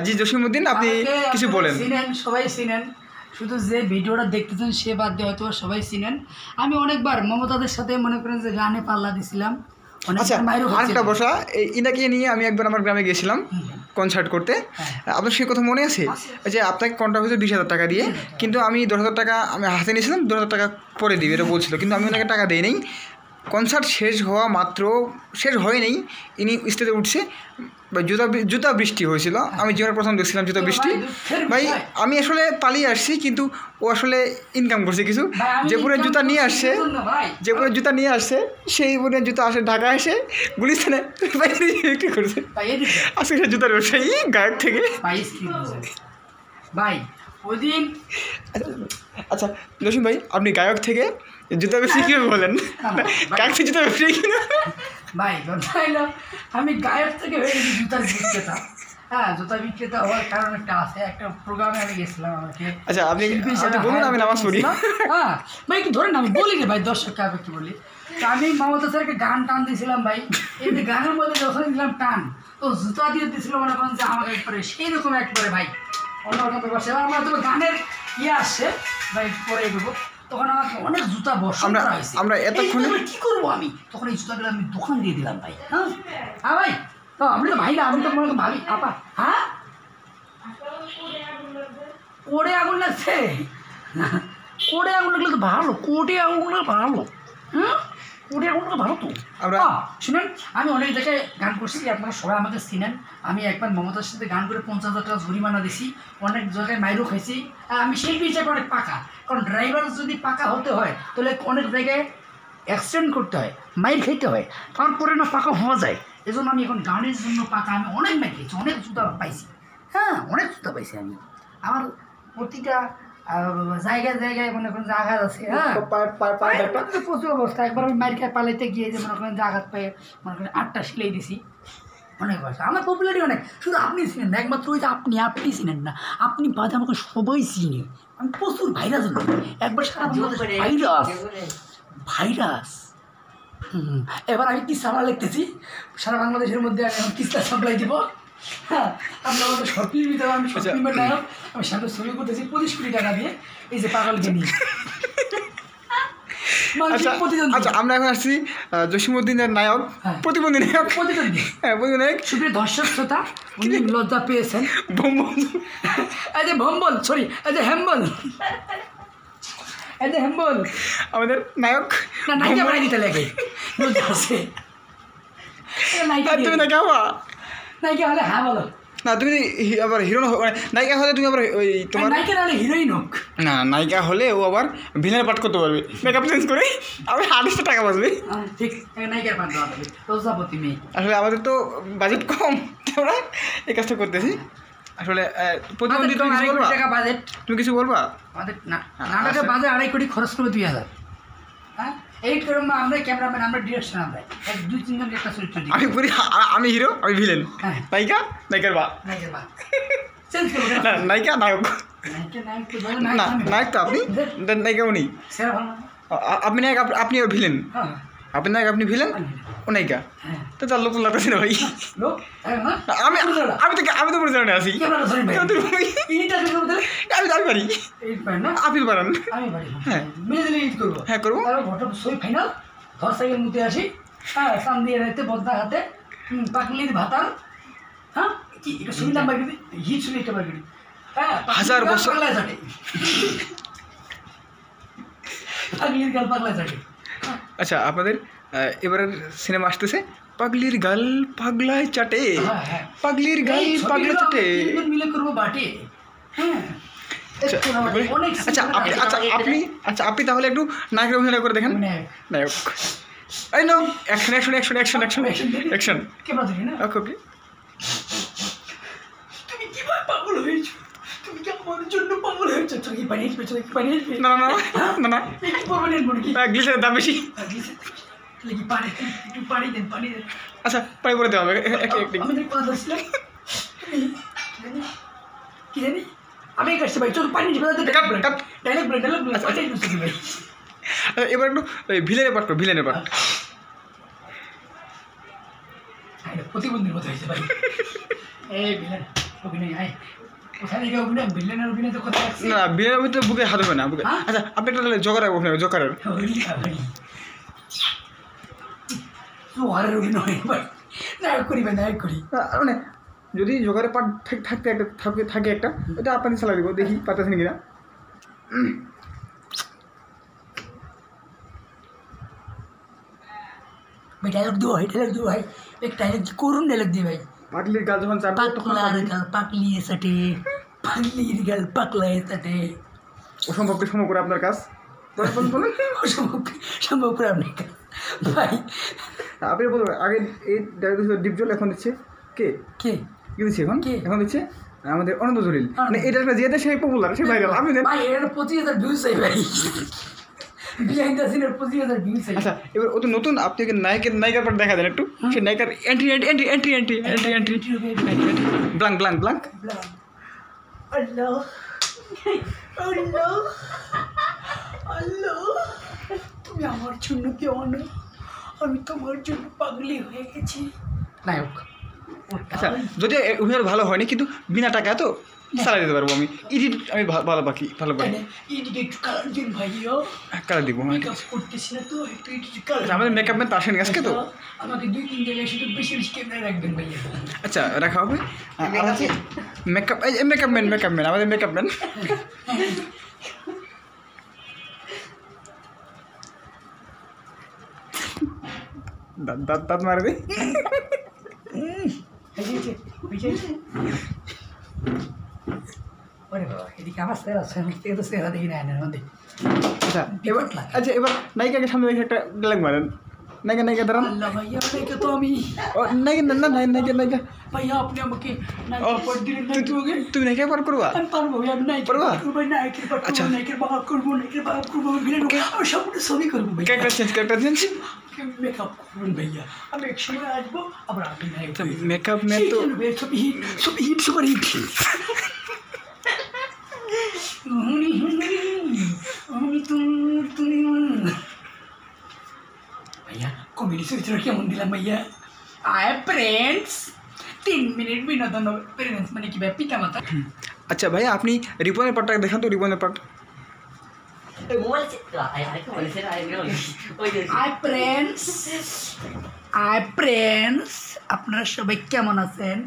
জি জসিমউদ্দিন, আপনি কিছু বলেন। সবাই চিনেন, শুধু যে ভিডিওটা দেখতেছেন সে বাদ দিয়ে হয়তো সবাই চিনেন। আমি অনেকবার মমতাদের সাথে মনে করেন যে গানে পাল্লা দিছিলাম। আচ্ছা, আরেকটা বসা, ইনাকে নিয়ে আমি একবার আমার গ্রামে গেছিলাম কনসার্ট করতে। আপনার সে কথা মনে আছে যে আপনাকে কন্ট্রাক্ট হয়েছে 20,000 টাকা দিয়ে, কিন্তু আমি 10,000 টাকা আমি হাতে নিয়েছিলাম, 10,000 টাকা পরে দিবে এটা বলছিল, কিন্তু আমি ওনাকে টাকা দিই নেই। কনসার্ট শেষ হওয়া মাত্র, শেষ হয় নেই, ইনি স্টেজে উঠছে, জুতা বৃষ্টি হয়েছিল। আমি জীবনের প্রথম দেখছিলাম জুতা বৃষ্টি। ভাই আমি আসলে পালিয়ে আসছি, কিন্তু ও আসলে ইনকাম করছে কিছু। যে পরে জুতা নিয়ে আসছে, সেই পরে জুতা আসে ঢাকা এসে গুলিস্তানে বিক্রি করছে। আজকে সে জুতার ব্যবসায়ী, গায়ক থেকে। ভাই ওইদিন, আচ্ছা জসিম ভাই, আপনি গায়ক থেকে জুতা ব্যবসায়ী কীভাবে বলেন? গায়ক থেকে জুতা ব্যবসায়ী কিনা? ভাই আমি গায়ক থেকে হয়ে গেছি জুতার বিক্রেতা। হ্যাঁ, জুতা বিক্রেতা হওয়ার কারণ একটা আছে, একটা প্রোগ্রামে আমি গেছিলাম। আমাকে আচ্ছা আপনি বলুন, আমি নামাজ পড়ি। হ্যাঁ ভাই, একটু ধরেন, আমি বলি রে ভাই, দর্শককে আমি কি বলি। তো আমি মমতা স্যারকে গান টান দিয়েছিলাম ভাই। এমনি গানের মধ্যে যখন দিলাম টান, তো জুতা দিয়ে দিয়েছিল মনে করেন যে আমাকে একবারে সেই রকম একবারে ভাই অন্যরকম বসে। আমার তো গানের ইয়ে আসছে ভাই, পরে এগোবো, তখন আমাকে অনেক জুতা আমরা এতক্ষণে কী করবো আমি, তখন এই জুতাগুলো আমি দোকান দিয়ে দিলাম ভাই। হ্যাঁ হ্যাঁ ভাই, তো আমি তো ভাই না, আমি তো মনে করি ভাবি আপা। হ্যাঁ, কোড়ে আগুন লাগছে, কোড়ে আগুন লাগলে তো ভালো, কোটে আগুন ভালো। হ্যাঁ, কোটে আগুন ভালো তো। আমরা শুনেন, আমি অনেক জায়গায় গান করছি, আপনারা সবাই আমাকে চিনেন। আমি একবার মমতার সাথে গান করে 50,000 টাকা জরিমানা দিছি, অনেক জায়গায় মাইরও খাইছি। আমি শিল্পী হিসাবে অনেক পাকা, কারণ ড্রাইভার যদি পাকা হতে হয় তাহলে অনেক জায়গায় অ্যাক্সিডেন্ট করতে হয়, মাইর খেতে হয়, তারপরে না পাকা হওয়া যায়। এই জন্য আমি এখন গানের জন্য পাকা, আমি অনেক মাইর খেয়েছি, অনেক জুতা পাইছি। হ্যাঁ, অনেক জুতা পাইছি আমি। আমার প্রতিটা জায়গায় জায়গায় মনে করেন যে আঘাত আছে। হ্যাঁ, প্রচুর অবস্থা। একবার আমি মাইর খেয়ে পালাইতে গিয়ে যে মনে করেন যে আঘাত পেয়ে মনে করেন 8টা সেলাই দিছি। অনেক বয়স, আমার পপুলারিটি অনেক। শুধু আপনি চিনেন না, একমাত্র ওই যে আপনি চিনেন না, আপনি বাদে আমাকে সবাই চিনে। আমি প্রচুর ভাইরাস হলো, একবার সারা ভাইরাস। এবার আমি কিস্তা লিখতেছি, সারা বাংলাদেশের মধ্যে আমি এখন কিস্তা সাপ্লাই দিব। হ্যাঁ, আপনার আমাদের শর্ট ফিল্ম দিতে হবে, আমি শর্ট ফিল্মের নায়ক। আমি সামনে ছবি করতেছি 25 কোটি টাকা দিয়ে, এই যে পাগলকে নিয়ে। মানসিক প্রতিদ্বন্দ্বী। আচ্ছা আমরা এখন আসছি জসীমউদ্দিনের নায়ক, হ্যাঁ। প্রতিবন্ধী নায়ক। প্রতিদ্বন্দ্বী। হ্যাঁ, প্রতিবন্ধী নায়ক সুপ্রিয় দর্শক শ্রোতা, উনি লজ্জা পেয়েছেন। ভম্বল। এই যে ভম্বল, সরি, এই যে হেম্বল, এই যে হেম্বল। আমাদের নায়ক। না, নায়িকা বানাই দিতে লাগে, লজ্জা আছে। নায়িকা আর তুমি নায়িকা হবা? নায়িকা হলে হ্যাঁ বলো। না তুমি আবার হিরো মানে নায়িকা হলে তুমি আবার ওই তোমার নায়িকা হলে হিরোইন হোক। না, নায়িকা হলে ও আবার ভিলেনের পাঠ করতে পারবে, মেকআপ চেঞ্জ করে আবার 28 টাকা বাঁচবে। ঠিক, নায়িকার পাঠ দেওয়া হবে, প্রজাপতি মেয়ে। আসলে আমাদের তো বাজেট কম, আমরা এই কাজটা করতেছি। আসলে প্রতিবন্ধী তুমি কিছু বলবা? টাকা বাজেট, তুমি কিছু বলবা? আমাদের না, নাটকের বাজে 2.5 কোটি খরচ করবে 2000। হ্যাঁ, এই করে আমরা ক্যামেরাম্যান, আমরা ডিরেকশন, আমরা 2-3 জন একটা চরিত্র দিই। আমি বলি আমি হিরো, আমি ভিলেন, হ্যাঁ। নায়িকা নায়িকার বা নায়িকার বা চেঞ্জ করবো না, নায়িকা নায়ক নায়িকা নায়ক তো বলো, না, নায়ক নায়ক তো আপনি, নায়িকা উনি। সেরা ভালো না? আপনি নায়ক, আপনি ভিলেন। হ্যাঁ আপনি নায়ক, আপনি ভিলেন, ও নায়িকা। হ্যাঁ, তো তার লোক লাগতেছে না ভাই। লোক হ্যাঁ না, আমি আমি তো পরিচালনে আছি। ক্যামেরা ধরে ভাই ইনিটা করবো তাহলে আমি পারি, এই পাই না, আপনি পারেন। আমি পারি। হ্যাঁ। মিলে দিলে ঈদ করবো। হ্যাঁ, করবো। তারপর ঘটনা সই ফাইনাল, ধর সাইকেল মুতে আসি, হ্যাঁ, সান দিয়ে রাখতে বদনা হাতে, পাকলির ভাতার, হ্যাঁ, কি এটা সুবিধা বাগিয়ে হিট শুনে একটা বাগিয়ে, হ্যাঁ, 1000 বছর পাগলা যাবে, পাগলির গাল পাগলা যাবে। আচ্ছা, আপনাদের এবারের সিনেমা আসতেছে পাগলির গাল পাগলায় চাটে, হ্যাঁ, হ্যাঁ। পাগলির গাল এই পাগলা ছবিগুলো চাটে। আমরা তিনজন মিলে করবো বাটে, হ্যাঁ। আচ্ছা, একটু আমাদের অনেক আচ্ছা সিনেমা আপনি আছে। আপনি তাহলে একটু নায়কের অভিনয় করে দেখেন। নায়ক। নায়ক, এই no, action action action action action action. Camera ধরি না, ওকে ওকে। তুমি কিভাবে পাগল হয়েছো? তুমি কি আমার জন্য পাগল হয়েছো? তুমি কি বানিয়ে পেয়েছো? বানিয়ে পেয়েছো? না না না না, এই কি পারমানেন্ট মনে কি? গ্লিসারের দাম বেশি। তাহলে কি পানি, একটু পানি দেন, পানি দেন। আচ্ছা, পানি করে দেওয়া হবে একটু। আমি তো কথা বলছিলাম, কি জানি আমি কাছে ভাই, চল পানি ঢেলে দে, ডায়লগ বলে পানি ঢেলে ভাই। আচ্ছা, এবার একটু ভিলেনের পাঠ করো, ভিলেনের পাঠ। প্রতিবন্ধীর মতো হয়েছে ভাই। এই ভিলেন অভিনয়, আয় কোথায় থেকে অভিনয়, ভিলেনের অভিনয় তো কোথায় আছে? না, ভিলেনের ভিতরে বুকে হাত হবে না, বুকে। হ্যাঁ? আচ্ছা, আপনি একটা তাহলে জোকারের অভিনয়, জোকারের। জোয়ারের অভিনয় ভাই, নায়ক করি ভাই, নায়ক করি। মানে যদি জোকারের পাঠ থাকে একটা, এটা আপনাকে চালা দিব, দেখি পারতেছেন কিনা। ভাই ডায়লগ দিও ভাই, ডায়লগ দিও ভাই, এক ডায়লগ করুন, ডায়লগ দিও ভাই। পাগলির গাল যখন চাপবে তখন পাগলার গাল পাকলিয়ে সাটে, পাগলির গাল পাকলায় সাটে। অসম্ভবকে সম্ভব করে আপনার কাজ। বলুন। সম্ভব করে আপনি ভাই। আপনি বলুন, আগে এই ডায়লগ ডিপ জল, এখন দিচ্ছে কে কে কি দিচ্ছে এখন? কে? এখন দিচ্ছে আমাদের অনন্ত জলিল। মানে এটা একটা যেতে সেই পপুলার, সেই ভাইরাল। আপনি দেন। ভাই এটা 25,000 ভিউজ চাই ভাই, বিহাইন্ড দ্য সিনের 25,000 ভিউজ চাই। আচ্ছা, এবার ও তো নতুন, আপনি ওকে নায়িকার পাঠ দেখা দেন একটু। সে নায়িকার entry entry entry entry entry entry blank blank blank. আল্লাহ আল্লাহ আল্লাহ, তুমি আমার জন্য কেউ না, আমি তোমার জন্য পাগলি হয়ে গেছি। নায়ক। আচ্ছা, যদি অভিনয় ভালো হয়নি, কিন্তু বিনা টাকা তো চালাই দিতে পারবো আমি। এডিট আমি ভালো পাকি, ভালো পারি। এদিকে একটু কালার দিন ভাইয়া, কালার দিব। মেকআপ করতেছি না তো, একটু একটু কালার। আমাদের মেকআপ ম্যান তো আসেনি আজকে তো। আমাকে 2-3 জায়গায় শুধু বেশি বেশি ক্যামেরা রাখবেন ভাইয়া। আচ্ছা, রাখা হবে। আর আছে মেকআপ, এই মেকআপ ম্যান আমাদের মেকআপ ম্যান। দাঁত মারে দে। ওরে বাবা, এদিকে আমার সেরা আছে, আমি থেকে তো সেরা দেখি না এনের মধ্যে। আচ্ছা, এবার নায়িকাকে সামনে রেখে একটা ডায়লগ মারেন। নায়িকা দাঁড়ান। আল্লাহ ভাইয়া, নায়িকা তো আমি। ও নায়িকা ভাইয়া আপনি আমাকে ও, নায়িকা পাঠ দিলেন না, তুমি নায়িকা পার করবা? আমি পারবো ভাই, আমি নায়িকা পারবা? পাঠ করবো, নায়কের পাঠ আচ্ছা। করবো, নায়কের বাবা করবো, নায়কের বাবা করবো, আমি ভিলেন হবো, আমি সবটা ছবি করবো ভাই। Character change. মেকআপ করবেন ভাইয়া, আমি এক সময় আসবো, আবার আপনি নায়ক। মেকআপ ম্যান তো ছবি হিট সুপার হিট। ভাইয়া কমেডি চরিত্র কেমন দিলাম ভাইয়া? আয় প্রেন্স 3 মিনিট বিনোদন হবে। প্রেন্স মানে কি ভাই, পিতা মাতা। আচ্ছা ভাইয়া, আপনি রিপনের পার্টটা দেখান তো, রিপনের পার্ট। মোবাইল আরেকটু বলেছে ওই যে আই ফ্রেন্ডস আপনারা সবাই কেমন আছেন?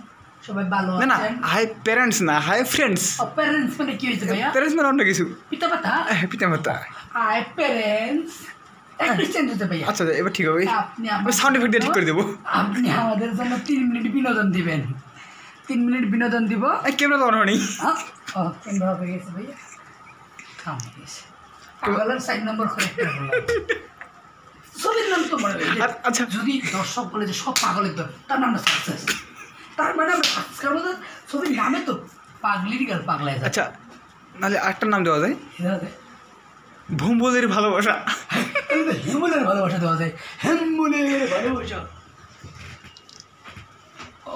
সবাই ভালো না না আছেন? হাই প্যারেন্টস না হাই ফ্রেন্ডস। প্যারেন্টস মানে কি হয়েছে ভাইয়া? প্যারেন্টস মানে অন্য কিছু। পিতা মাতা? হ্যাঁ পিতামাতা। আই প্যারেন্টস একটু চেঞ্জ হতে ভাইয়া। আচ্ছা এবার ঠিক হবে, আপনি সাউন্ড এফেক্ট দিয়ে ঠিক করে দেবো। আপনি আমাদের জন্য 3 মিনিট বিনোদন দিবেন। 3 মিনিট বিনোদন দিব। ক্যামেরা তো অন হয়নি। ও ক্যামেরা হয়ে গেছে ভাইয়া। কাম হয়ে গেছে। পাগলের 4 নম্বর করে ছবির নাম তো মনে হয়। আচ্ছা যদি দর্শক বলে যে সব পাগলের দল, তার নামটা সাকসেস। তার মানে আমরা সাকসেস করবো, ছবির নামে তো পাগলির গাল পাগলায় যায়। আচ্ছা নাহলে আরেকটার নাম দেওয়া যায়, এভাবে ভুম্বলের ভালোবাসা। হেমুলের ভালোবাসা দেওয়া যায়। হেমুলের ভালোবাসা।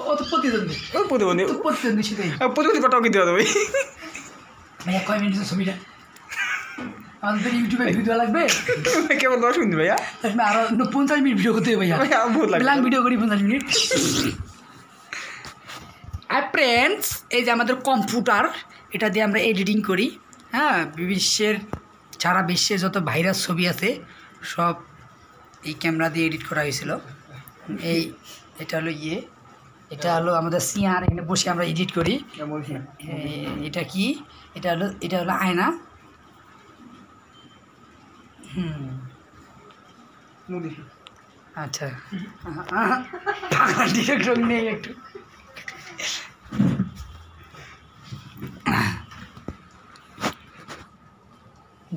ও তো প্রতিদ্বন্দ্বী। ও প্রতিবন্ধী, তো প্রতিদ্বন্দ্বী সেটাই। প্রতিবন্ধী পাঠাও কি দেওয়া যাবে? ভাইয়া কয় মিনিটের ছবিটা? আমাদের ইউটিউবে ভিডিও লাগবে কেবল 10 মিনিট ভাইয়া। আরো 50 মিনিট ভিডিও করতে হবে ভাইয়া। ভাইয়া বহুত লাগবে। লাং ভিডিও করি 50 মিনিট। আর ফ্রেন্ডস এই যে আমাদের কম্পিউটার, এটা দিয়ে আমরা এডিটিং করি। হ্যাঁ, সারা বিশ্বে যত ভাইরাস ছবি আছে সব এই ক্যামেরা দিয়ে এডিট করা হয়েছিল। এটা হলো এটা হলো আমাদের সিআর, এখানে বসে আমরা এডিট করি। এটা কি? এটা হলো আয়না। আচ্ছা ডিরেক্টর নেই একটু।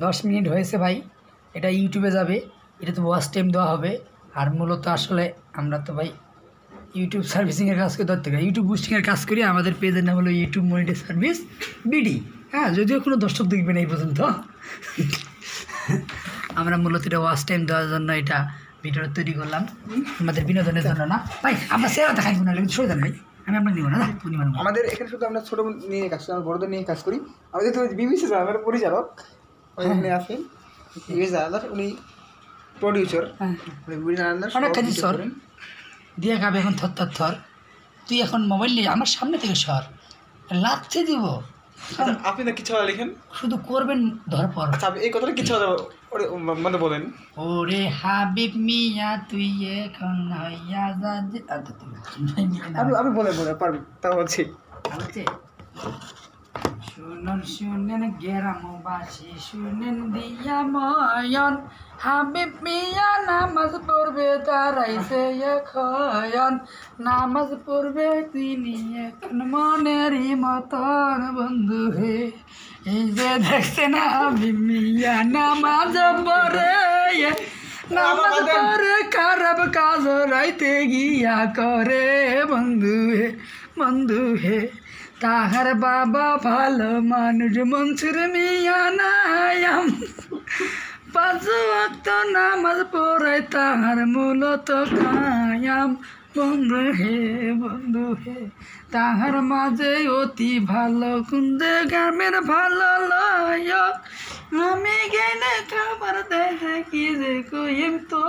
দশ মিনিট হয়েছে ভাই, এটা ইউটিউবে যাবে, এটা তো ওয়াচ টাইম দেওয়া হবে। আর মূলত আসলে আমরা তো ভাই ইউটিউব সার্ভিসিংয়ের কাজ করে ধরতে পারি, ইউটিউব বুস্টিংয়ের কাজ করি। আমাদের পেজের নাম হলো ইউটিউব মনিটারি সার্ভিস বিডি। হ্যাঁ, যদিও কোনো দর্শক দেখবে না এই পর্যন্ত। আমরা মূলত এটা ওয়াচ টাইম দেওয়ার জন্য এটা ভিডিওটা তৈরি করলাম, আমাদের বিনোদনের জন্য না ভাই। আমরা সেরা দেখাই না, কিন্তু সরে যান ভাই, আমি আপনার নিব না। আমাদের এখানে শুধু আমরা ছোটো নিয়ে কাজ করি, আমরা বড়দের নিয়ে কাজ করি। আমাদের তো বিবিসি আমার পরিচালক ওইখানে আছেন, বিবিসি আলাদার, উনি প্রডিউসার। অনেক কাজ সর দিয়ে খাবে এখন থর। তুই এখন মোবাইল নিয়ে আমার সামনে থেকে সর, লাগতে দিব। আপনি না কিছু লিখেন, শুধু করবেন ধরপর। আচ্ছা এই কথাটা কিছু মানে বলেন। ওরে হাবিব মিয়া তুই এখন হইয়া যা। আমি বলে পারবি, তা বলছি। শুনেন গ্রামবাসী, শুনেন দিয়া ময়ন, হাবিব মিয়া নামাজ পড়বে দাঁড়াইছে এখন, নামাজ পড়বে তিনি এখন মনেরই মতন বন্ধু হে। এই যে দেখছেন হাবিব মিয়া নামাজ পড়ে, নামাজ পড়ে খারাপ কাজ রাইতে গিয়া করে বন্ধু হে। তাহার বাবা ভালো মানুষ মনসুর মিয়া নায়াম, 5 ওয়াক্ত নামাজ পড়ায় তাহার মূলত কায়াম বন্ধু হে। তাহার মাঝে অতি ভালো কুন্দে গ্রামের ভালো লয়ক, আমি গেলে খাবার দেখে কি যে কইম তো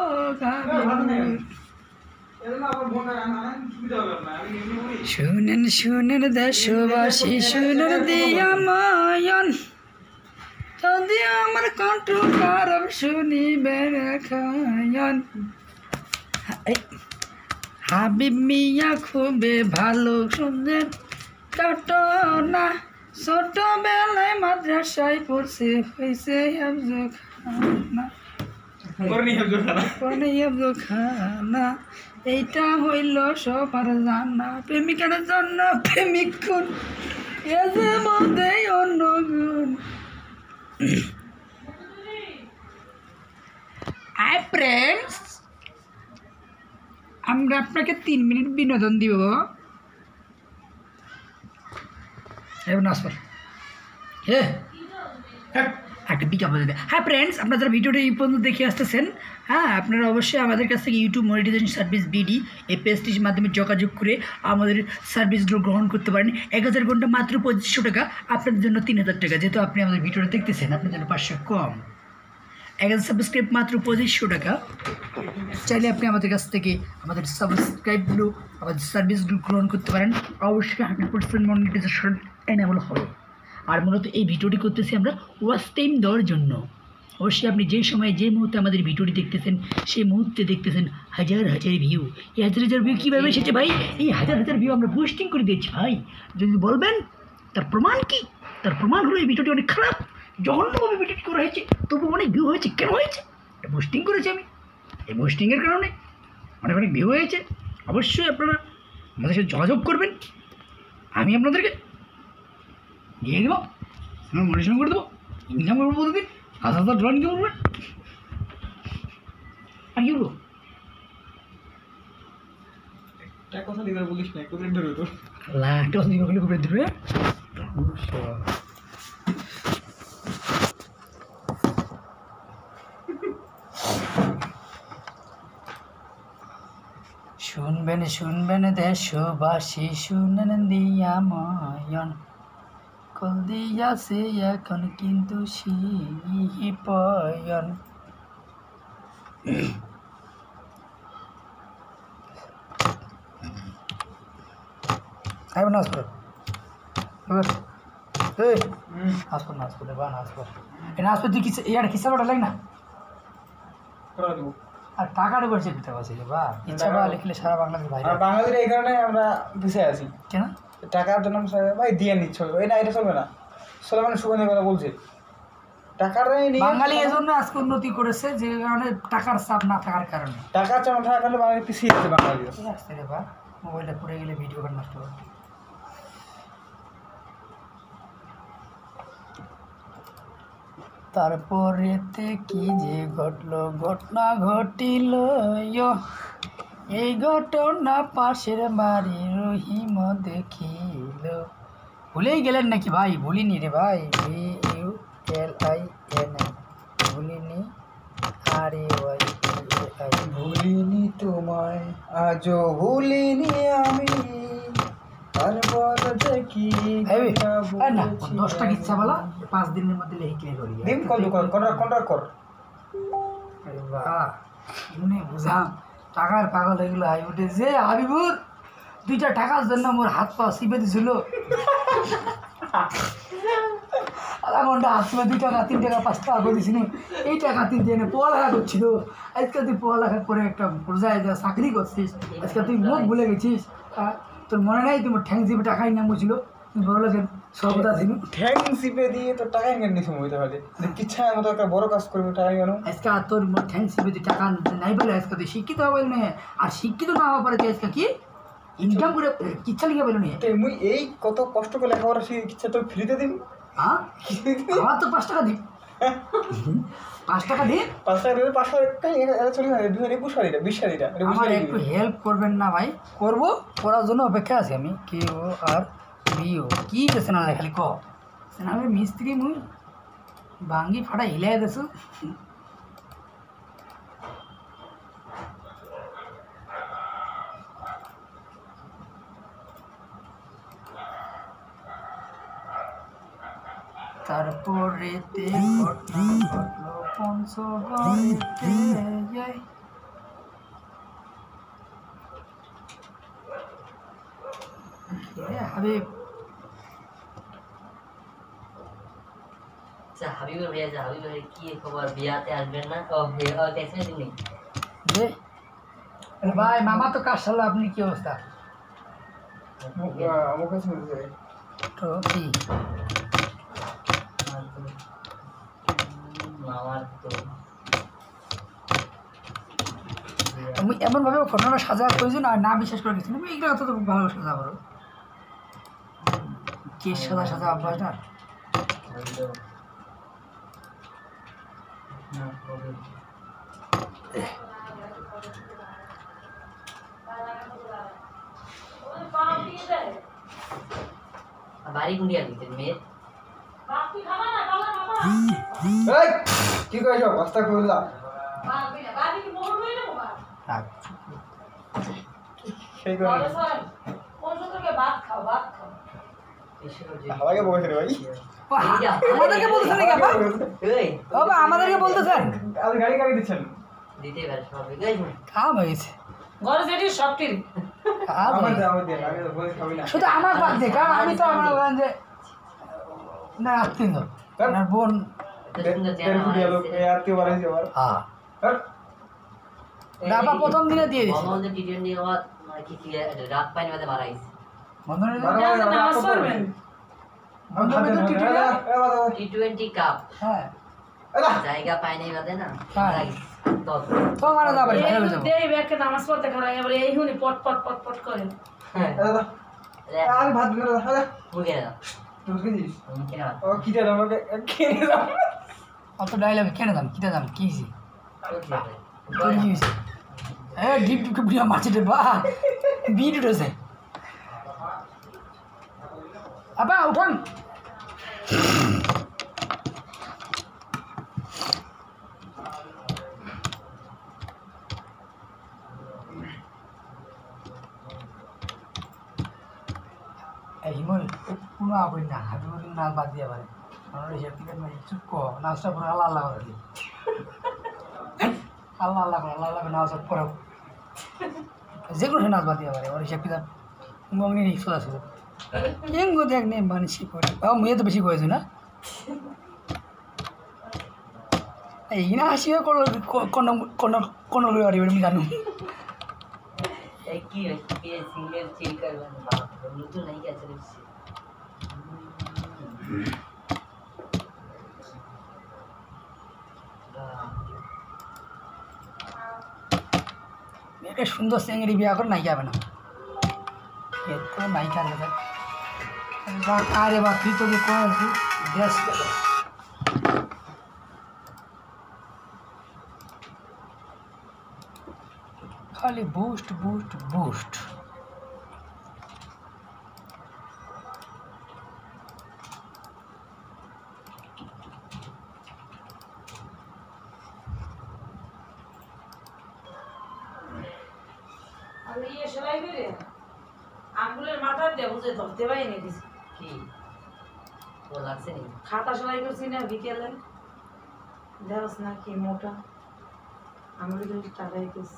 শুনেন দেশবাসী, শুনেন দিয়া মায়ন, যদি আমার কণ্ঠ খারাপ শুনিবেন খায়ন। হাবিব মিয়া খুবই ভালো সুন্দর ঘটনা, ছোটবেলায় মাদ্রাসায় পড়ছে হয়েছে খানা। এইটা হইল সবার জানা, প্রেমিকার জন্য প্রেমিক গুণ, এ যে মধ্যে অন্য গুণ। ফ্রেন্ডস আমরা আপনাকে 3 মিনিট বিনোদন দিব। একটা বিজ্ঞাপন দেবে। হ্যাঁ ফ্রেন্ডস, আপনারা যারা ভিডিওটা এই পর্যন্ত দেখে আসতেছেন, হ্যাঁ আপনারা অবশ্যই আমাদের কাছ থেকে ইউটিউব মনিটাইজেশন সার্ভিস বিডি এই পেজটির মাধ্যমে যোগাযোগ করে আমাদের সার্ভিসগুলো গ্রহণ করতে পারেন। 1000 ঘন্টা মাত্র 2500 টাকা, আপনাদের জন্য 3000 টাকা। যেহেতু আপনি আমাদের ভিডিওটা দেখতেছেন, আপনার জন্য 500 কম। 1000 সাবস্ক্রাইব মাত্র 2500 টাকা। চাইলে আপনি আমাদের কাছ থেকে আমাদের সাবস্ক্রাইবগুলো, আমাদের সার্ভিসগুলো গ্রহণ করতে পারেন। অবশ্যই 100% মনিটাইজেশন এনেবল হবে। আর মূলত এই ভিডিওটি করতেছি আমরা ওয়াচ টাইম দেওয়ার জন্য। অবশ্যই আপনি যে সময় যে মুহূর্তে আমাদের ভিডিওটি দেখতেছেন সেই মুহূর্তে দেখতেছেন হাজার হাজার ভিউ। এই হাজার হাজার ভিউ কীভাবে এসেছে ভাই? এই হাজার হাজার ভিউ আমরা বুস্টিং করে দিয়েছি ভাই। যদি বলবেন তার প্রমাণ কি? তার প্রমাণ হলো এই ভিডিওটি অনেক খারাপ, জঘন্যভাবে ভিডিওটি করা হয়েছে, তবু অনেক ভিউ হয়েছে। কেন হয়েছে? এটা বুস্টিং করেছি আমি, এই বুস্টিংয়ের কারণে অনেক অনেক ভিউ হয়েছে। অবশ্যই আপনারা আমাদের সাথে যোগাযোগ করবেন, আমি আপনাদেরকে দিয়ে দেবো, আমার মনিটরিং করে দেবো, ইনকাম করবো প্রতিদিন 1000 ডলার ইনকাম করবেন। আর কি বলবো? একটা কথা দিবার বলিস না, একটু ধরে তো লাখটা দিন ওখানে করে দেবে। শুনবেন শুনবেন দেশবাসী, শুনেন দিয়া ময়ন, কল দিয়াছে এখন কিন্তু শিপয়ন। আইব না আসবো আসবো না আসবো বা না আসবো এটা আসবো। তুই কিছু ইয়ার খিসা বাটা লাগ না করা দেবো। আর টাকাটা করছে দিতে পারছি বা ইচ্ছা বা লিখলে সারা বাংলাদেশ ভাই। আর বাঙালির এই কারণে আমরা পিছিয়ে আছি, কেন? টাকার জন্য ভাই দিয়ে নিচ্ছ, এই না এটা চলবে না। সোলেমান সুগন্ধের কথা বলছে, টাকার নিয়ে বাঙালি এজন্য আজকে উন্নতি করেছে যে কারণে টাকার চাপ না থাকার কারণে। টাকার চাপ না থাকার কারণে বাঙালি পিছিয়ে যাচ্ছে। বাঙালি ঠিক আছে রে বা, মোবাইলটা পড়ে গেলে ভিডিও কার নষ্ট হবে। তারপরেতে কি যে ঘটলো, ঘটনা ঘটিল, এই ঘটনা পাশের বাড়ি রহিম দেখিল। ভুলেই গেলেন নাকি ভাই? ভুলিনি রে ভাই, VULIN, ভুলিনি। RAYI, ভুলিনি তোমায়, আজও ভুলিনি আমি, তারপর দেখি না 10টা ইচ্ছা বলা 5 দিনের মধ্যে লিখে করি দিন কল কন্ট্রাক্ট কর। আরে বাহ, মনে বুঝাম টাকার পাগল হয়ে গেলো। হাই উঠেছে হাবিবুর, 2টা টাকার জন্য মোর হাত পা চিপে দিছিল। আধা ঘন্টা হাত চিপে 2 টাকা 3 টাকা 5 টাকা করে দিছিল। এই টাকা 3 দিনে পড়ালেখা করছিল। আজকে তুই পড়ালেখা করে একটা পর্যায়ে যা চাকরি করছিস, আজকে তুই মুখ ভুলে গেছিস। তোর মনে নাই তোমার ঠ্যাং চিপে টাকাই নাম ছিল, তুমি বড় লোকের সবটা ছিল। ঠ্যাং চিপে দিয়ে তো টাকা কেন নিছো হইতে পারে, কিচ্ছা মতো একটা বড় কাজ করবো টাকা কেন? আজকে আর তোর ঠ্যাং চিপে তুই টাকা নাই বলে আজকে তুই শিক্ষিত হওয়া বলে, আর শিক্ষিত না হওয়া পরে তুই আজকে কি ইনকাম করে কিচ্ছা লিখে বলে নিয়ে মুই এই কত কষ্ট করে লেখাপড়া শিখে কিচ্ছা তোর ফ্রিতে দিন? হ্যাঁ, আমার তো 5 টাকা দিই, 5 টাকা দিই। 5 টাকা দিলে 500 টাকা চলে যাবে। 2021 সাল এটা 20 সাল এটা আমার একটু হেল্প করবেন না ভাই? করবো, করার জন্য অপেক্ষা আছি আমি। KORBO কি দেছে না খালি ক আমি মিস্ত্রি, মুই ভাঙ্গি ফাটা হিলাই দেছো। তারপরেতে ঘটনা ঘটলো পঞ্চগড়েতে, হাবিব আচ্ছা হাবিবুর ভাইয়া, যে হাবিব ভাই কি খবর, বিয়াতে আসবেন না? দেখছেন তিনি যে ভাই মামা তো কাজ সারলো, আপনি কি অবস্থা? আমার কাছে বলতে চাই তো কি আমার তো আমি এমনভাবে ঘটনাটা সাজা প্রয়োজন আর না বিশ্বাস করে গেছি, আমি এইগুলো অত ভালো সাজা করো, কে সাজা সাজা অভ্যাস না। বাড়ি গুন্ডিয়া দিতেন মেয়ের কি কইছো? বস্তা খুললা সেই করে হাওয়াকে বসে রে ভাই। আমাদেরকে বলতেছেন নাকি আপা? ও বা আমাদেরকে বলতেছেন? আপনি গাড়ি গাড়ি দিচ্ছেন দিতে পারে সবাই কাম হয়ে গেছে, ঘরে যেটি সবটি কাম হয়ে গেছে। আমার দেন আমি তো বলে খাবি না। শুধু আমার বাদ দিয়ে, কারণ আমি তো আমার বলেন যে না আত্মীয়, আপনার বোন সুন্দর চেহারা বানাইছে। আত্মীয় বাড়াইছে আবার হ্যাঁ হ্যাঁ ডাবা প্রথম দিনে দিয়ে দিছে বঙ্গবন্ধু টি-20 হওয়ার মানে কি রাত পাইনি বাদে মারাইছে। বন্ধনে নামাজ পড়বেন টি-20 কাপ হ্যাঁ জায়গা পাইনি বাদে না হ্যাঁ। মারাইছে। তো তো মারা যাবে ভালো যাবে দেই ব্যাকে নামাজ পড়তে খারাপ এবারে এই হুনি পট পট পট পট করে হ্যাঁ আমি ভাত দিলে মুখে না তুই খেয়েছিস মুখে না ও কিটা আমাকে খেয়ে দাও অত ডাইলগ কেন দাম কিটা দাম কি হইছে কি হইছে এ ডিপ ডিপ ডিপ মারছে রে বা বিট উঠেছে আবা উঠান এই হিমল কোনো আপনি না হাবি বলি নাচ বাদ দিয়ে পারে আমার হিসাব টিকেট মারি চুপ কো নাচটা পুরো আল্লাহ আল্লাহ করে দিই আল্লাহ আল্লাহ করে আল্লাহ আল্লাহ করে নাচ পড়ো যে কোনো নাচ বাদ দিয়ে পারে ওর হিসাব কিতাব মগনি নিয়ে চলে আসবে এঙ্গো দেখ নে মানসি করে মুয়ে তো বেশি করেছি না এই না হাসিও কোনো কোনো কোনো কোনো আমি জানো এই কি কি সিঙ্গেল চিল করবেন বাপ নতুন নাই গেছে রে মেয়েটা সুন্দর চেঙ্গড়ি বিয়া করে নায়িকা হবে না এত নায়িকা রে বা কারে বা তুই তোকে কোন দেশ খালি বুস্ট বুস্ট বুস্ট আর ইয়ে সেলাই করে আঙ্গুলের মাথা দিয়ে বুঝে ধরতে পারিনি দিছি কি ও লাগছে নি খাতা সেলাই করছি না বিকেলে দেওয়াস না কি মোটা আঙুলে দুটো টাকাই দিস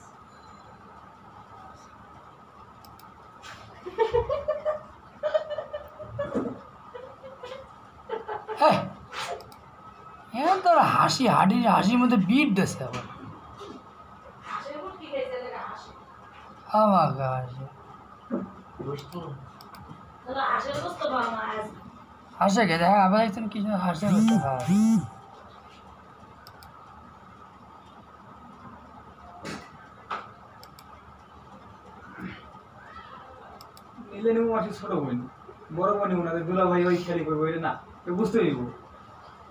হ্যাঁ তোর হাসি হাসির মধ্যে বিট দিচ্ছে আবার আমার কাছে বুঝতি হাসের বুঝতে পারো না হাসে গেছে হ্যাঁ আবার একজন কিছু হাসে করতে হয় এলে নেবো মাসে ছোট বোন বড় বোন নেবো না দুলা ভাই ওই খেলি করবো এটা না বুঝতে দিব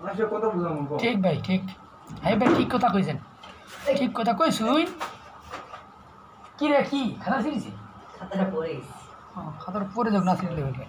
মানুষের কত বুঝাবো ঠিক ভাই ঠিক হ্যাঁ ভাই ঠিক কথা কইছেন ঠিক কথা কইছুই কি রে কি খাতা ছিড়িছি খাতাটা পড়ে গেছে খাতার পরে যাক না ছিড়লে হইলে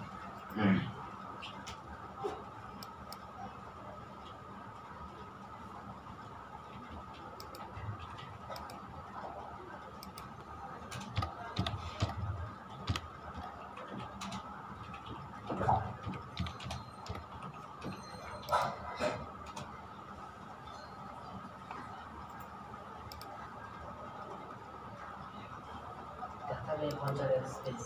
খাতাটা পঞ্চায়েত স্পেস